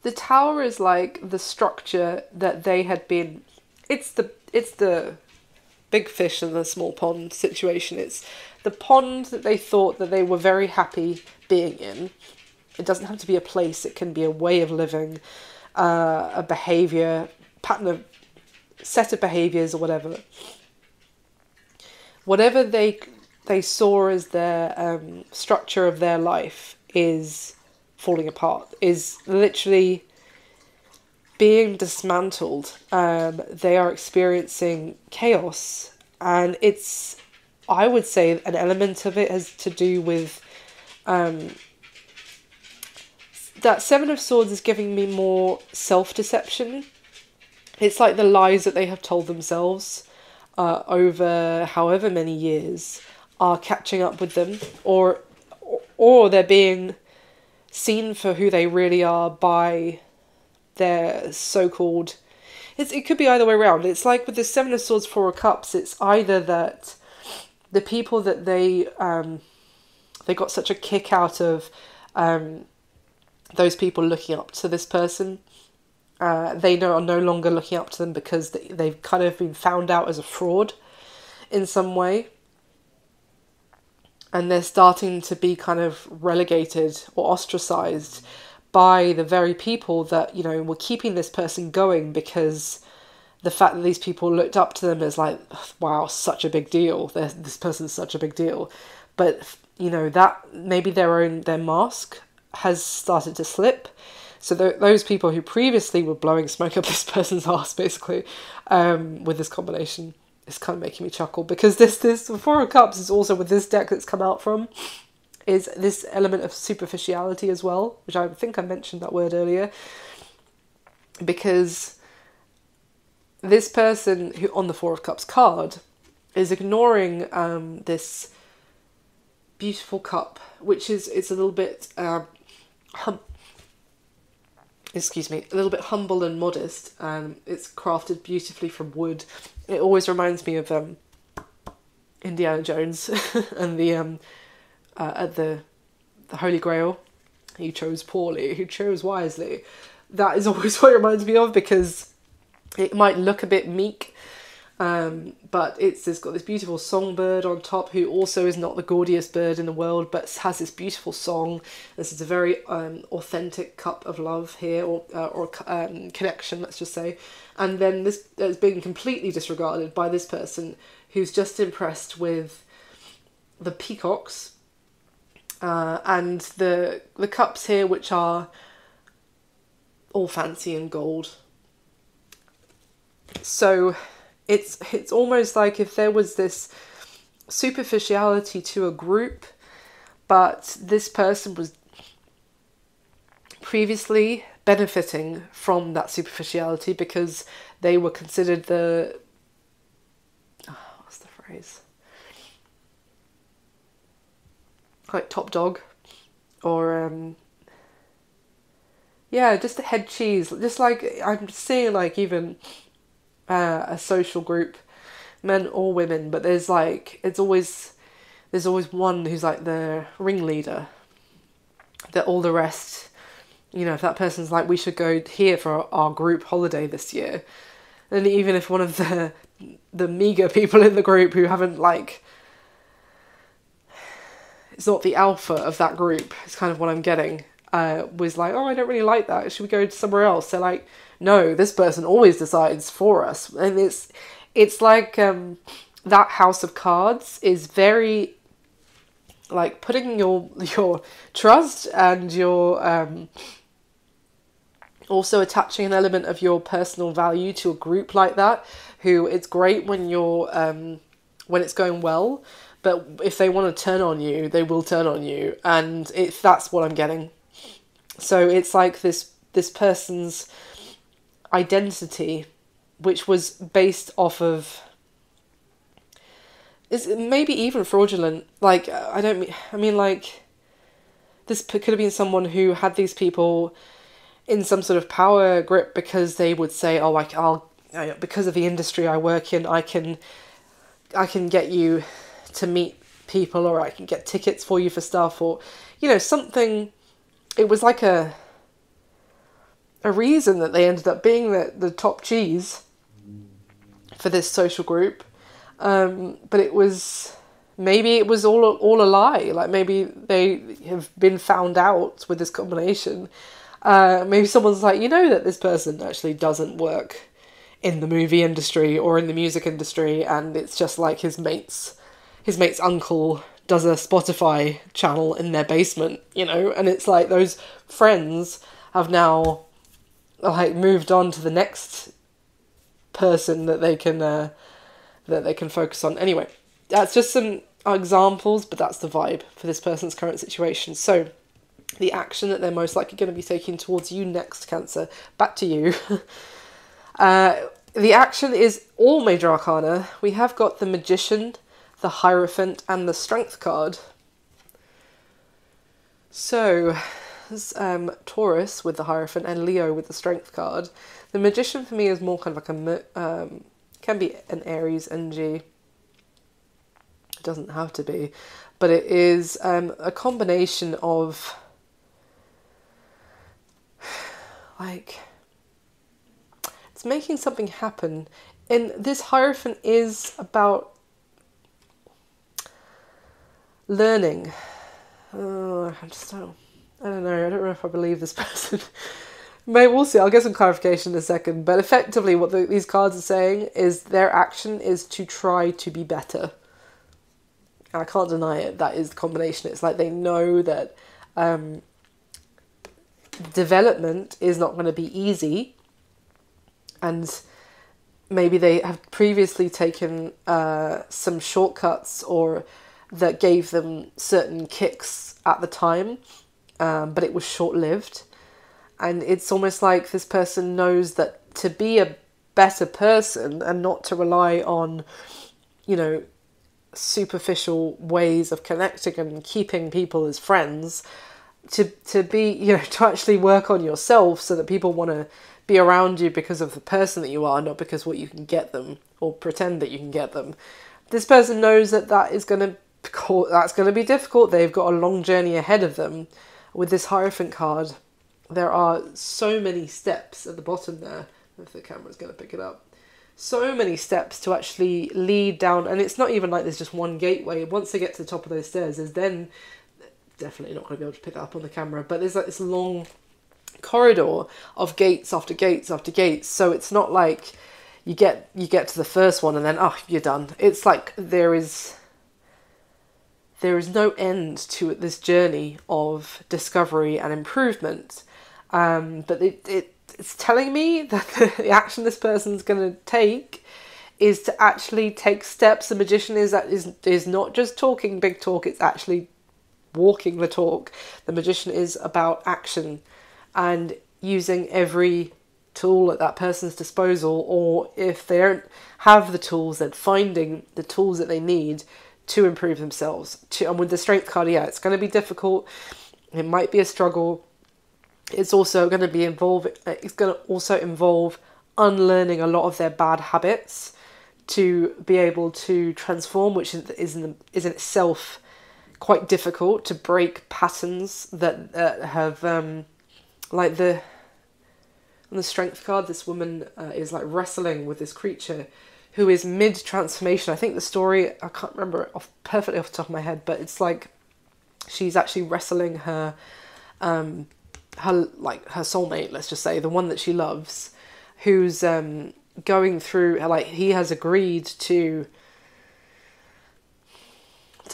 The Tower is like the structure that they had been. It's the big fish in the small pond situation. It's the pond that they thought that they were very happy being in. It doesn't have to be a place. It can be a way of living, a behavior, pattern of set of behaviors, or whatever. Whatever they saw as their structure of their life is falling apart. Is literally being dismantled. They are experiencing chaos, and it's, I would say, an element of it has to do with that Seven of Swords is giving me more self-deception. It's like the lies that they have told themselves over however many years are catching up with them, or they're being seen for who they really are by their so-called. It could be either way around. It's like with the Seven of Swords, Four of Cups, it's either that the people that they got such a kick out of those people looking up to this person, they are no longer looking up to them because they've kind of been found out as a fraud in some way, and they're starting to be kind of relegated or ostracized by the very people that, were keeping this person going, because the fact that these people looked up to them as like, wow, such a big deal. This person's such a big deal. But, that maybe their mask has started to slip. So those people who previously were blowing smoke up this person's ass, basically, with this combination, it's kind of making me chuckle, because this Four of Cups is also with this deck that's come out from, is this element of superficiality as well, which I think I mentioned that word earlier, because this person who on the Four of Cups card is ignoring this beautiful cup, which it's a little bit a little bit humble and modest. It's crafted beautifully from wood. It always reminds me of Indiana Jones and the at the Holy Grail. He chose poorly, he chose wisely. That is always what it reminds me of, because it might look a bit meek, but it's got this beautiful songbird on top, who also is not the gaudiest bird in the world, but has this beautiful song. This is a very authentic cup of love here, or connection, let's just say. And then this is being completely disregarded by this person who's just impressed with the peacocks, and the cups here, which are all fancy and gold. So it's almost like if there was this superficiality to a group, but this person was previously benefiting from that superficiality because they were considered what's the phrase? Like top dog, or just the head cheese. Just like I'm seeing, like even a social group, men or women, but there's always one who's like the ringleader. That all the rest, if that person's like, we should go here for our group holiday this year, And even if one of the meager people in the group who haven't, like, it's not the alpha of that group, it's kind of what I'm getting, was like, oh, I don't really like that, should we go somewhere else? They're like, no, this person always decides for us. And it's like, that house of cards is very, like, putting your trust and your, also attaching an element of your personal value to a group like that, who it's great when you're, when it's going well, but if they want to turn on you, they will turn on you. And if that's what I'm getting. So it's like this person's identity, which was based off of, is maybe even fraudulent. Like, I mean, like, this could have been someone who had these people in some sort of power grip because they would say, oh, because of the industry I work in, I can get you to meet people, or I can get tickets for you for stuff, or, you know, something. It was like a reason that they ended up being the top cheese for this social group. But it was, maybe it was all a lie. Like, maybe they have been found out with this combination. Maybe someone's like, you know, that this person actually doesn't work in the movie industry or in the music industry, and it's just like his mate's uncle does a Spotify channel in their basement, you know, and it's like those friends have now, like, moved on to the next person that they can focus on. Anyway, that's just some examples, but that's the vibe for this person's current situation. So the action that they're most likely going to be taking towards you next, Cancer, back to you. The action is all major arcana. We have got the Magician, the Hierophant, and the Strength card. So, Taurus with the Hierophant and Leo with the Strength card. The Magician for me is more kind of like can be an Aries energy. It doesn't have to be, but it is a combination of, like, it's making something happen. And this Hierophant is about learning. I don't know if I believe this person. Maybe we'll see. I'll get some clarification in a second. But effectively what these cards are saying is their action is to try to be better. And I can't deny it. That is the combination. It's like they know that development is not going to be easy. And maybe they have previously taken some shortcuts, or that gave them certain kicks at the time, but it was short-lived. And it's almost like this person knows that to be a better person and not to rely on, you know, superficial ways of connecting and keeping people as friends, to be, you know, to actually work on yourself so that people want to be around you because of the person that you are, not because what you can get them or pretend that you can get them. This person knows that is going to be difficult. They've got a long journey ahead of them. With this Hierophant card, there are so many steps at the bottom there, if the camera's going to pick it up. So many steps to actually lead down, and it's not even like there's just one gateway. Once they get to the top of those stairs, there's then, definitely not going to be able to pick that up on the camera, but there's like this long corridor of gates after gates after gates. So it's not like you get to the first one and then, oh, you're done. It's like there is no end to this journey of discovery and improvement. But it's telling me that the action this person's going to take is to actually take steps. The Magician is not just talking big talk, it's actually walking the talk. The Magician is about action and using every tool at that person's disposal, or if they don't have the tools, then finding the tools that they need to improve themselves. And with the Strength card, yeah, it's going to be difficult. It might be a struggle. It's also going to involve unlearning a lot of their bad habits to be able to transform, which is in itself quite difficult, to break patterns that have like the On the Strength card, this woman is like wrestling with this creature who is mid-transformation. I think the story, I can't remember it perfectly off the top of my head, but it's like she's actually wrestling her soulmate, let's just say, the one that she loves, who's going through, like, he has agreed to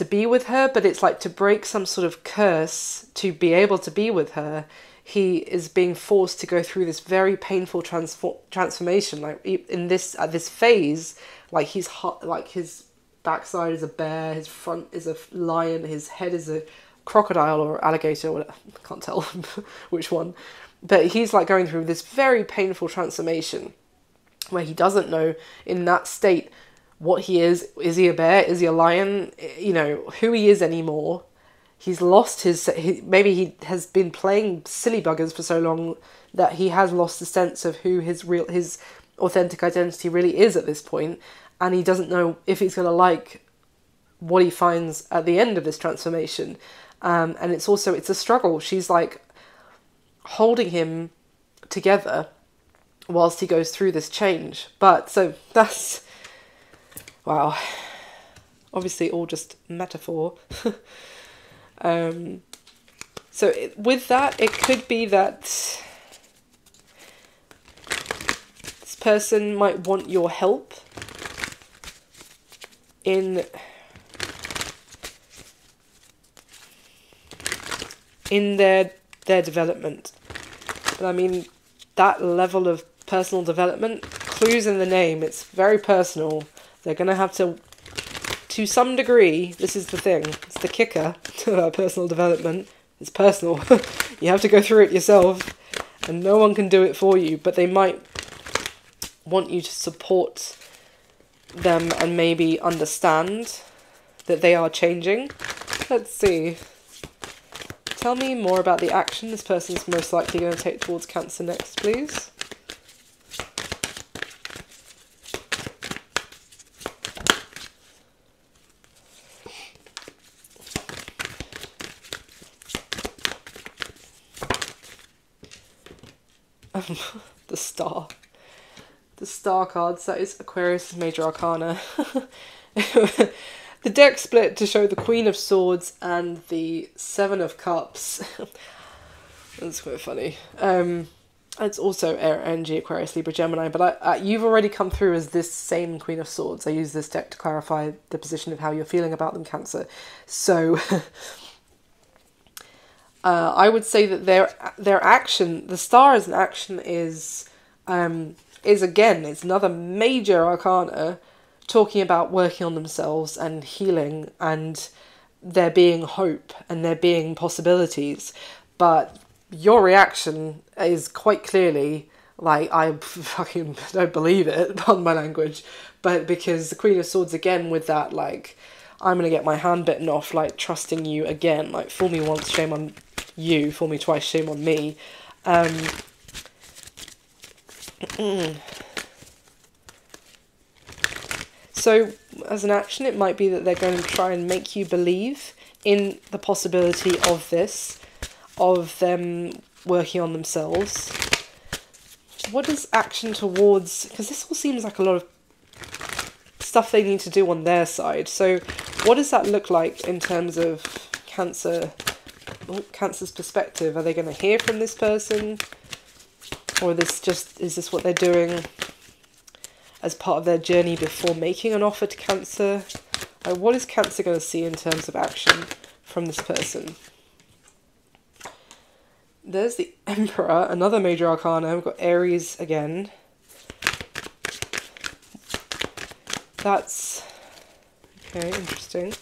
be with her, but it's like to break some sort of curse to be able to be with her. He is being forced to go through this very painful transformation. Like in this at this phase, like he's hot, like his backside is a bear, his front is a lion, his head is a crocodile or alligator, or I can't tell which one. But he's like going through this very painful transformation where he doesn't know in that state what he is. Is he a bear? Is he a lion? You know, who he is anymore. He's lost maybe he has been playing silly buggers for so long that he has lost the sense of who his authentic identity really is at this point, and he doesn't know if he's going to like what he finds at the end of this transformation. And it's a struggle. She's like holding him together whilst he goes through this change. But so that's, wow, obviously all just metaphor. With that, it could be that this person might want your help in their development. But I mean, that level of personal development, clues in the name, it's very personal. They're going to have to some degree, this is the thing, it's the kicker to personal development, it's personal. You have to go through it yourself, and no one can do it for you, but they might want you to support them and maybe understand that they are changing. Let's see. Tell me more about the action this person's most likely going to take towards Cancer next, please. The Star. The Star cards, that is Aquarius' major arcana. The deck split to show the Queen of Swords and the Seven of Cups. That's quite funny. It's also Air Energy, Aquarius, Libra, Gemini, but you've already come through as this same Queen of Swords. I use this deck to clarify the position of how you're feeling about them, Cancer. So I would say that their action, the Star as an action, is again, it's another major arcana talking about working on themselves and healing, and there being hope and there being possibilities. But your reaction is quite clearly like, I fucking don't believe it, pardon my language, but because the Queen of Swords again with that, like, I'm gonna get my hand bitten off, like, trusting you again, like, fool me once, shame on you, fool me twice, shame on me. So, as an action, it might be that they're going to try and make you believe in the possibility of this, of them working on themselves. What is action towards... because this all seems like a lot of stuff they need to do on their side. So, what does that look like in terms of Cancer's perspective? Are they going to hear from this person? Or is this what they're doing as part of their journey before making an offer to Cancer? What is Cancer going to see in terms of action from this person? There's the Emperor, another major arcana. We've got Aries again. That's... okay, interesting.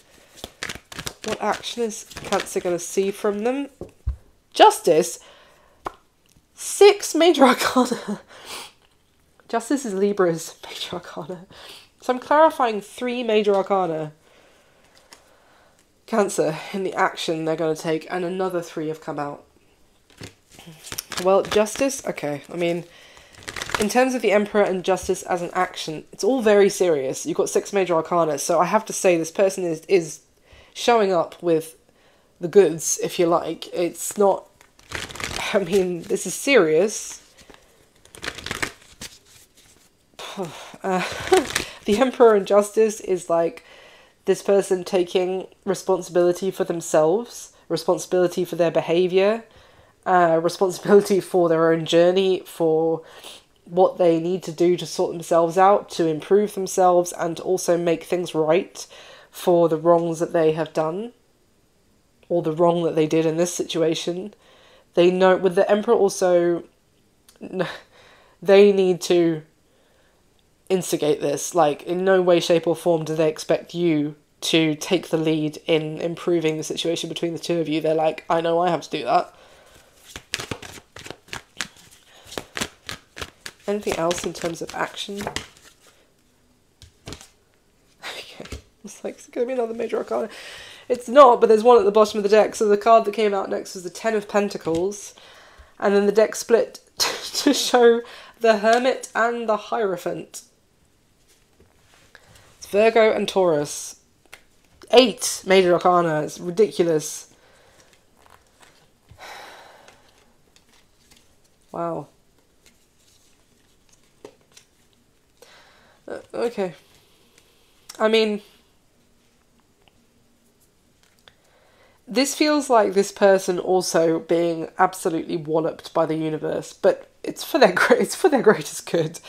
What action is Cancer going to see from them? Justice! 6 major arcana! Justice is Libra's major arcana. So I'm clarifying 3 major arcana. Cancer, in the action they're going to take, and another 3 have come out. Well, Justice, okay, I mean, in terms of the Emperor and Justice as an action, it's all very serious. You've got 6 major arcana, so I have to say this person is showing up with the goods, if you like. It's not, I mean, this is serious. the Emperor and Justice is like this person taking responsibility for themselves, responsibility for their behavior, responsibility for their own journey, for what they need to do to sort themselves out, to improve themselves, and to also make things right for the wrongs that they have done, or the wrong that they did in this situation. They know, with the Emperor also, they need to instigate this. Like, in no way, shape or form do they expect you to take the lead in improving the situation between the two of you. They're like, I know I have to do that. Anything else in terms of action? Okay, it's like, is it going to be another major arcana? It's not, but there's one at the bottom of the deck. So the card that came out next was the Ten of Pentacles. And then the deck split to show the Hermit and the Hierophant. It's Virgo and Taurus. 8 major arcana. It's ridiculous. Wow. Okay. I mean, this feels like this person also being absolutely walloped by the universe, but it's for their greatest good.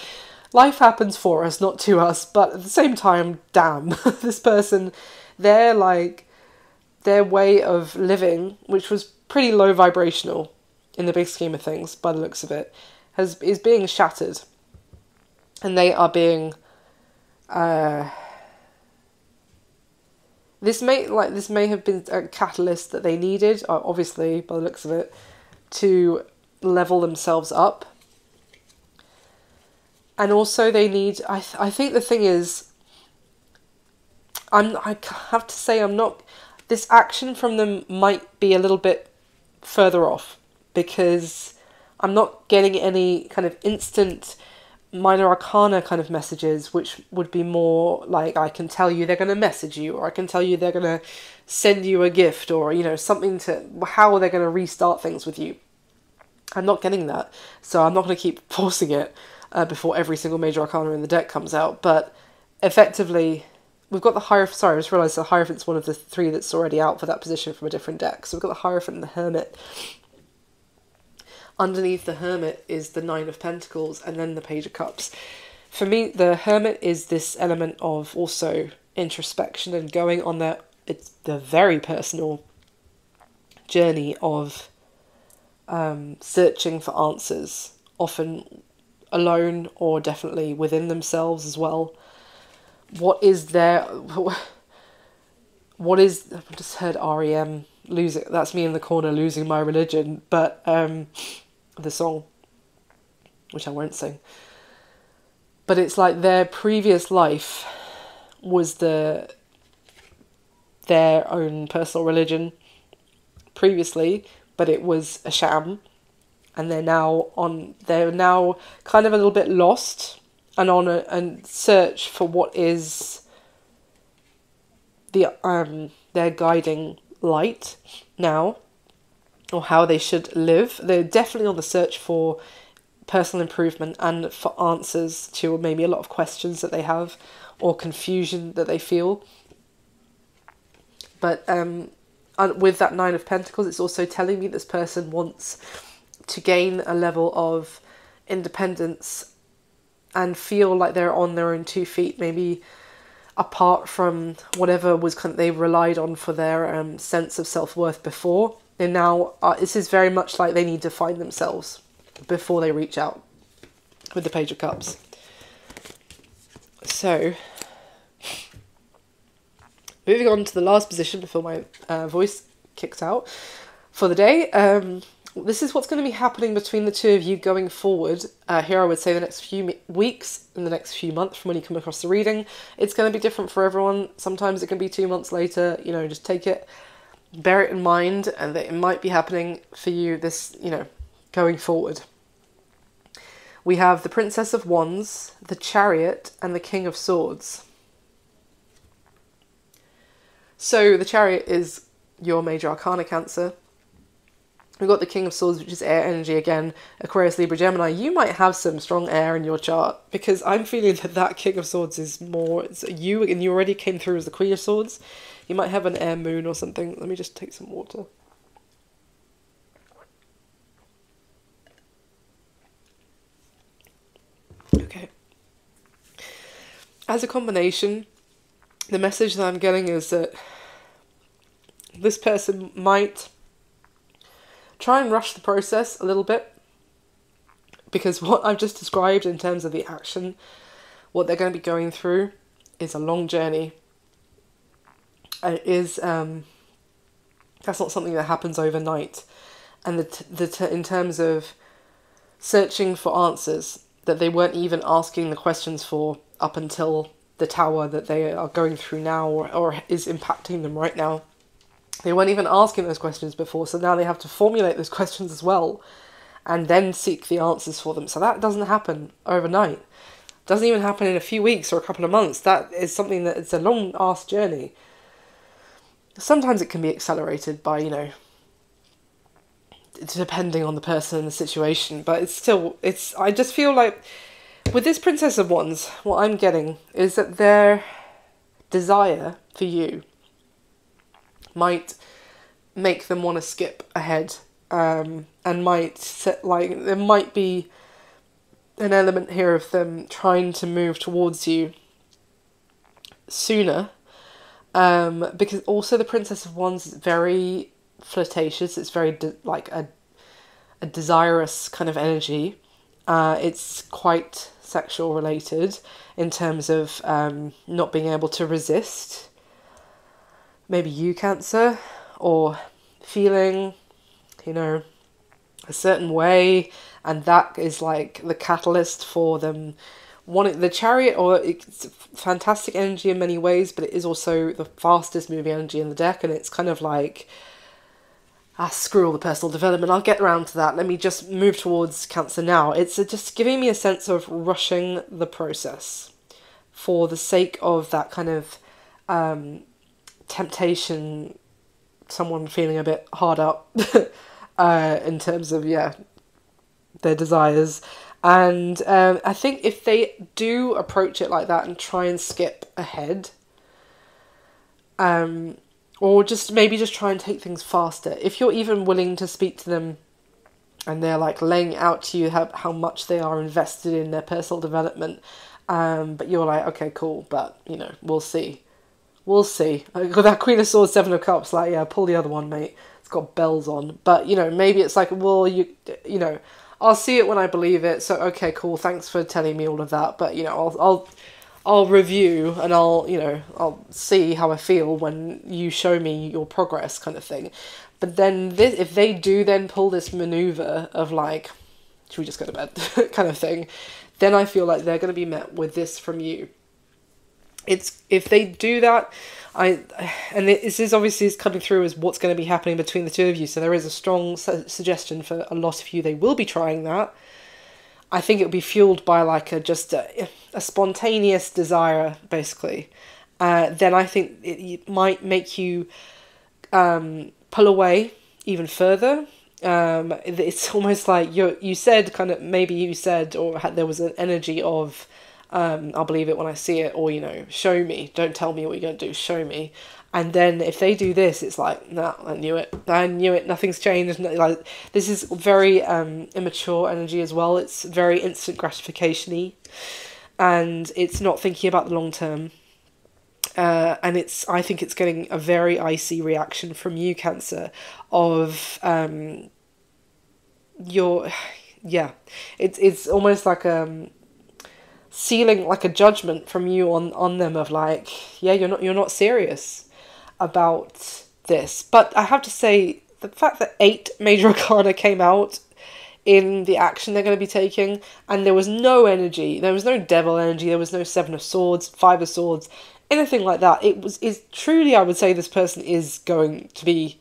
Life happens for us, not to us, but at the same time, damn, this person, their way of living, which was pretty low vibrational in the big scheme of things, by the looks of it, is being shattered, and they are being. This may have been a catalyst that they needed, obviously, by the looks of it, to level themselves up. And also they need, I think the thing is, I have to say this action from them might be a little bit further off, because I'm not getting any kind of instant minor arcana kind of messages, which would be more like, I can tell you they're going to message you, or I can tell you they're going to send you a gift, or, you know, something to, how they're going to restart things with you. I'm not getting that, so I'm not going to keep forcing it before every single major arcana in the deck comes out, but effectively, we've got the Hierophant. Sorry, I just realised the Hierophant's one of the 3 that's already out for that position from a different deck. So we've got the Hierophant and the Hermit. Underneath the Hermit is the Nine of Pentacles and then the Page of Cups. For me, the Hermit is this element of also introspection and going on the very personal journey of searching for answers, often alone or definitely within themselves as well. What is there? What is? I've just heard REM losing. That's me in the corner losing my religion, but the song, which I won't sing. But it's like their previous life was their own personal religion previously, but it was a sham, and they're now kind of a little bit lost and on a search for what is their guiding light now, or how they should live. They're definitely on the search for personal improvement and for answers to maybe a lot of questions that they have or confusion that they feel. But with that Nine of Pentacles, it's also telling me this person wants to gain a level of independence and feel like they're on their own 2 feet, maybe apart from whatever was they relied on for their sense of self-worth before. And now this is very much like they need to find themselves before they reach out with the Page of Cups. So, moving on to the last position before my voice kicks out for the day. This is what's going to be happening between the two of you going forward. Here I would say the next few weeks, in the next few months from when you come across the reading. It's going to be different for everyone. Sometimes it can be 2 months later. You know, just take it, bear it in mind, and that it might be happening for you this, you know, going forward. We have the Princess of Wands, the Chariot, and the King of Swords. So the Chariot is your major arcana, Cancer. We've got the King of Swords, which is air energy again, Aquarius, Libra, Gemini. You might have some strong air in your chart, because I'm feeling that that King of Swords is more, it's you, and you already came through as the Queen of Swords. You might have an air moon or something. Let me just take some water. Okay. As a combination, the message that I'm getting is that this person might try and rush the process a little bit, because what I've just described in terms of the action, what they're going to be going through, is a long journey. It is that's not something that happens overnight, and in terms of searching for answers that they weren't even asking the questions for up until the tower that they are going through now, or is impacting them right now. They weren't even asking those questions before, so now they have to formulate those questions as well, and then seek the answers for them. So that doesn't happen overnight. It doesn't even happen in a few weeks or a couple of months. That is something that it's a long-ass journey. Sometimes it can be accelerated by, depending on the person and the situation, but I just feel like with this Princess of Wands, what I'm getting is that their desire for you might make them want to skip ahead, and there might be an element here of them trying to move towards you sooner, because also the Princess of Wands is very flirtatious. It's very a desirous kind of energy. It's quite sexual related in terms of not being able to resist. Maybe you, Cancer, or feeling, a certain way, and that is like the catalyst for them wanting the Chariot. Or it's fantastic energy in many ways, but it is also the fastest moving energy in the deck, and it's kind of like, screw all the personal development, I'll get around to that, let me just move towards Cancer now. It's just giving me a sense of rushing the process for the sake of that kind of temptation, someone feeling a bit hard up in terms of their desires. And I think if they do approach it like that and try and skip ahead, or maybe just try and take things faster, if you're even willing to speak to them and they're like laying out to you how much they are invested in their personal development, but you're like, okay, cool, but we'll see. We'll see. Got that Queen of Swords, Seven of Cups, like, yeah, pull the other one, mate. It's got bells on. But, maybe it's like, well, I'll see it when I believe it. So, okay, cool. Thanks for telling me all of that. But, I'll review, and I'll see how I feel when you show me your progress, kind of thing. But then if they do then pull this maneuver of like, should we just go to bed kind of thing, then I feel like they're going to be met with this from you. If they do that, this is obviously coming through as what's going to be happening between the two of you. So there is a strong suggestion for a lot of you. They will be trying that. I think it'll be fueled by like a spontaneous desire, basically. Then I think it might make you pull away even further. It's almost like you said, or there was an energy of, I'll believe it when I see it, or, show me, don't tell me what you're going to do, show me. And then if they do this, it's like, nah, I knew it, nothing's changed. Like, this is very immature energy as well. It's very instant gratification-y, and it's not thinking about the long term. And I think it's getting a very icy reaction from you, Cancer, of it's almost like sealing like a judgment from you on them of like, yeah, you're not serious about this. But I have to say, the fact that 8 major arcana came out in the action they're going to be taking, and there was no energy, there was no devil energy, there was no 7 of swords, 5 of swords, anything like that. Is truly, I would say, this person is going to be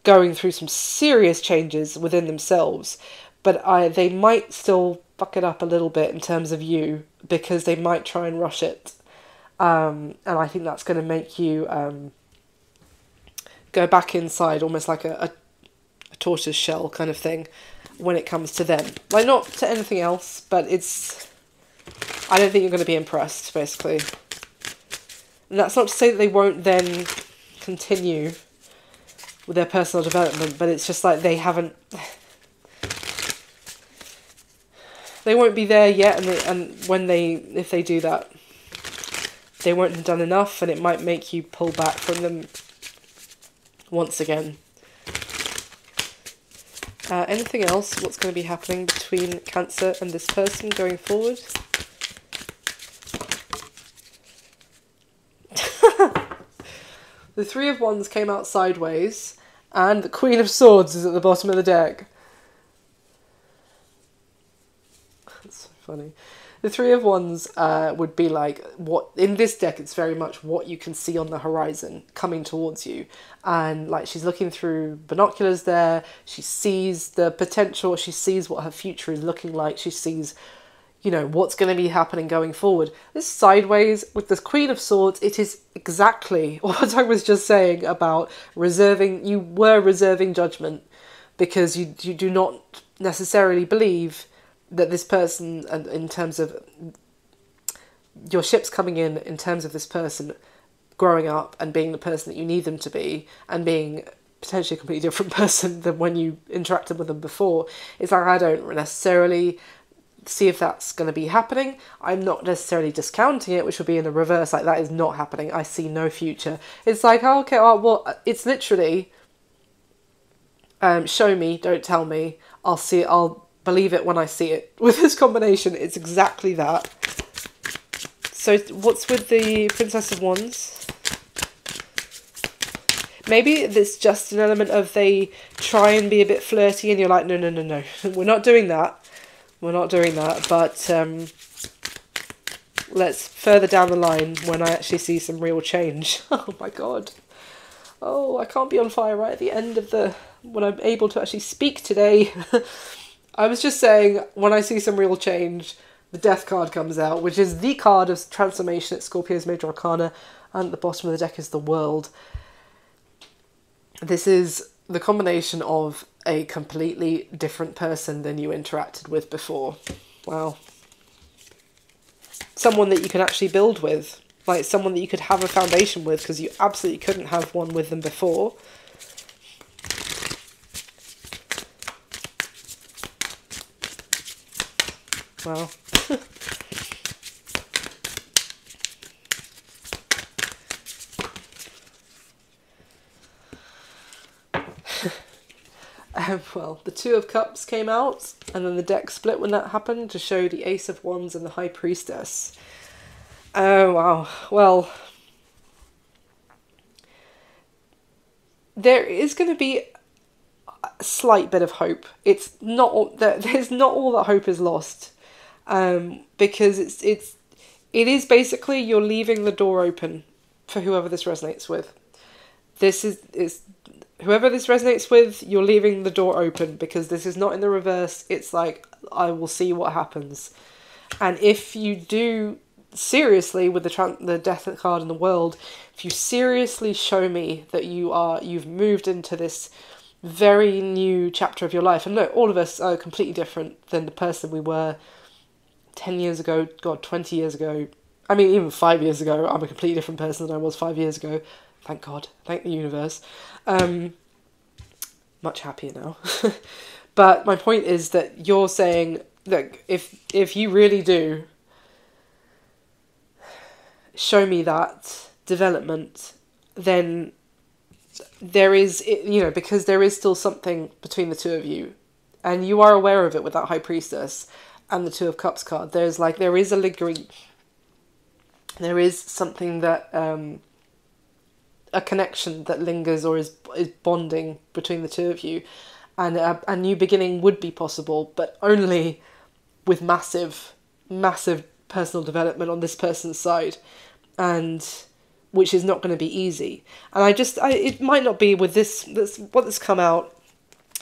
going through some serious changes within themselves, but they might still fuck it up a little bit in terms of you, because they might try and rush it, and I think that's going to make you go back inside, almost like a tortoise shell kind of thing when it comes to them. Like, not to anything else, but I don't think you're going to be impressed, basically. And that's not to say that they won't then continue with their personal development, but it's just like they won't be there yet, if they do that, they won't have done enough, and it might make you pull back from them once again. Anything else? What's going to be happening between Cancer and this person going forward? The Three of Wands came out sideways, and the Queen of Swords is at the bottom of the deck. That's so funny. The Three of Wands would be like, what in this deck, it's very much what you can see on the horizon coming towards you. And like, she's looking through binoculars there, she sees the potential, she sees what her future is looking like, she sees, you know, what's going to be happening going forward. This sideways with the Queen of Swords, it is exactly what I was just saying about you were reserving judgment because you do not necessarily believe that this person, and in terms of your ships coming in terms of this person growing up and being the person that you need them to be, and being potentially a completely different person than when you interacted with them before. It's like, I don't necessarily see if that's going to be happening. I'm not necessarily discounting it, which would be in the reverse, like that is not happening. I see no future. It's like, oh, okay, well, it's literally, show me, don't tell me. I'll see it, I'll believe it when I see it. With this combination, it's exactly that. So what's with the Princess of Wands? Maybe it's just an element of they try and be a bit flirty and you're like, no, we're not doing that. We're not doing that, but let's further down the line when I actually see some real change. Oh my god. Oh, I can't be on fire right at the end of when I'm able to actually speak today. I was just saying, when I see some real change, the Death card comes out, which is the card of transformation at Scorpio's Major Arcana, and at the bottom of the deck is the World. This is the combination of a completely different person than you interacted with before. Wow. Someone that you can actually build with. Like, someone that you could have a foundation with, because you absolutely couldn't have one with them before. Wow. Well, the Two of Cups came out, and then the deck split when that happened to show the Ace of Wands and the High Priestess. Oh, wow. Well, there is going to be a slight bit of hope. It's not there's not all that hope is lost, because it is basically you're leaving the door open for whoever this resonates with. This is whoever this resonates with, you're leaving the door open, because this is not in the reverse. It's like, I will see what happens. And if you do seriously, with the Death card in the World, if you seriously show me that you've moved into this very new chapter of your life, and look, all of us are completely different than the person we were 10 years ago, God, 20 years ago. I mean, even 5 years ago, I'm a completely different person than I was 5 years ago. Thank God. Thank the universe. Much happier now. But my point is that you're saying that if you really do show me that development, then there is, you know, because there is still something between the two of you, and you are aware of it with that High Priestess and the Two of Cups card. There is a lingering, there is something that, a connection that lingers or is bonding between the two of you, and a new beginning would be possible, but only with massive personal development on this person's side, and which is not going to be easy. And it might not be with what's come out,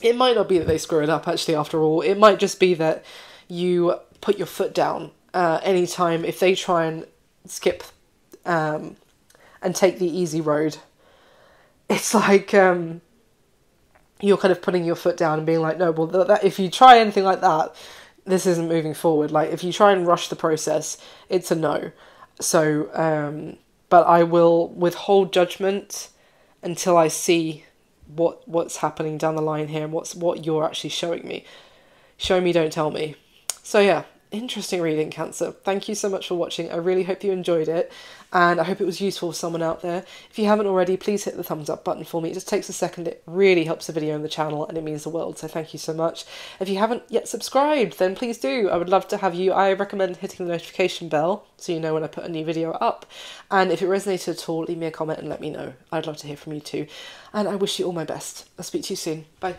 it might not be that they screw it up actually after all. It might just be that you put your foot down anytime if they try and skip and take the easy road. It's like, you're kind of putting your foot down and being like, no, well, if you try anything like that, this isn't moving forward. Like, if you try and rush the process, it's a no. So, but I will withhold judgment until I see what's happening down the line here and what you're actually showing me. Show me, don't tell me. So yeah, interesting reading, Cancer. Thank you so much for watching. I really hope you enjoyed it, and I hope it was useful for someone out there. If you haven't already, please hit the thumbs up button for me. It just takes a second. It really helps the video and the channel, and it means the world, so thank you so much. If you haven't yet subscribed, then please do. I would love to have you. I recommend hitting the notification bell so you know when I put a new video up. And if it resonated at all, leave me a comment and let me know. I'd love to hear from you too. And I wish you all my best. I'll speak to you soon. Bye.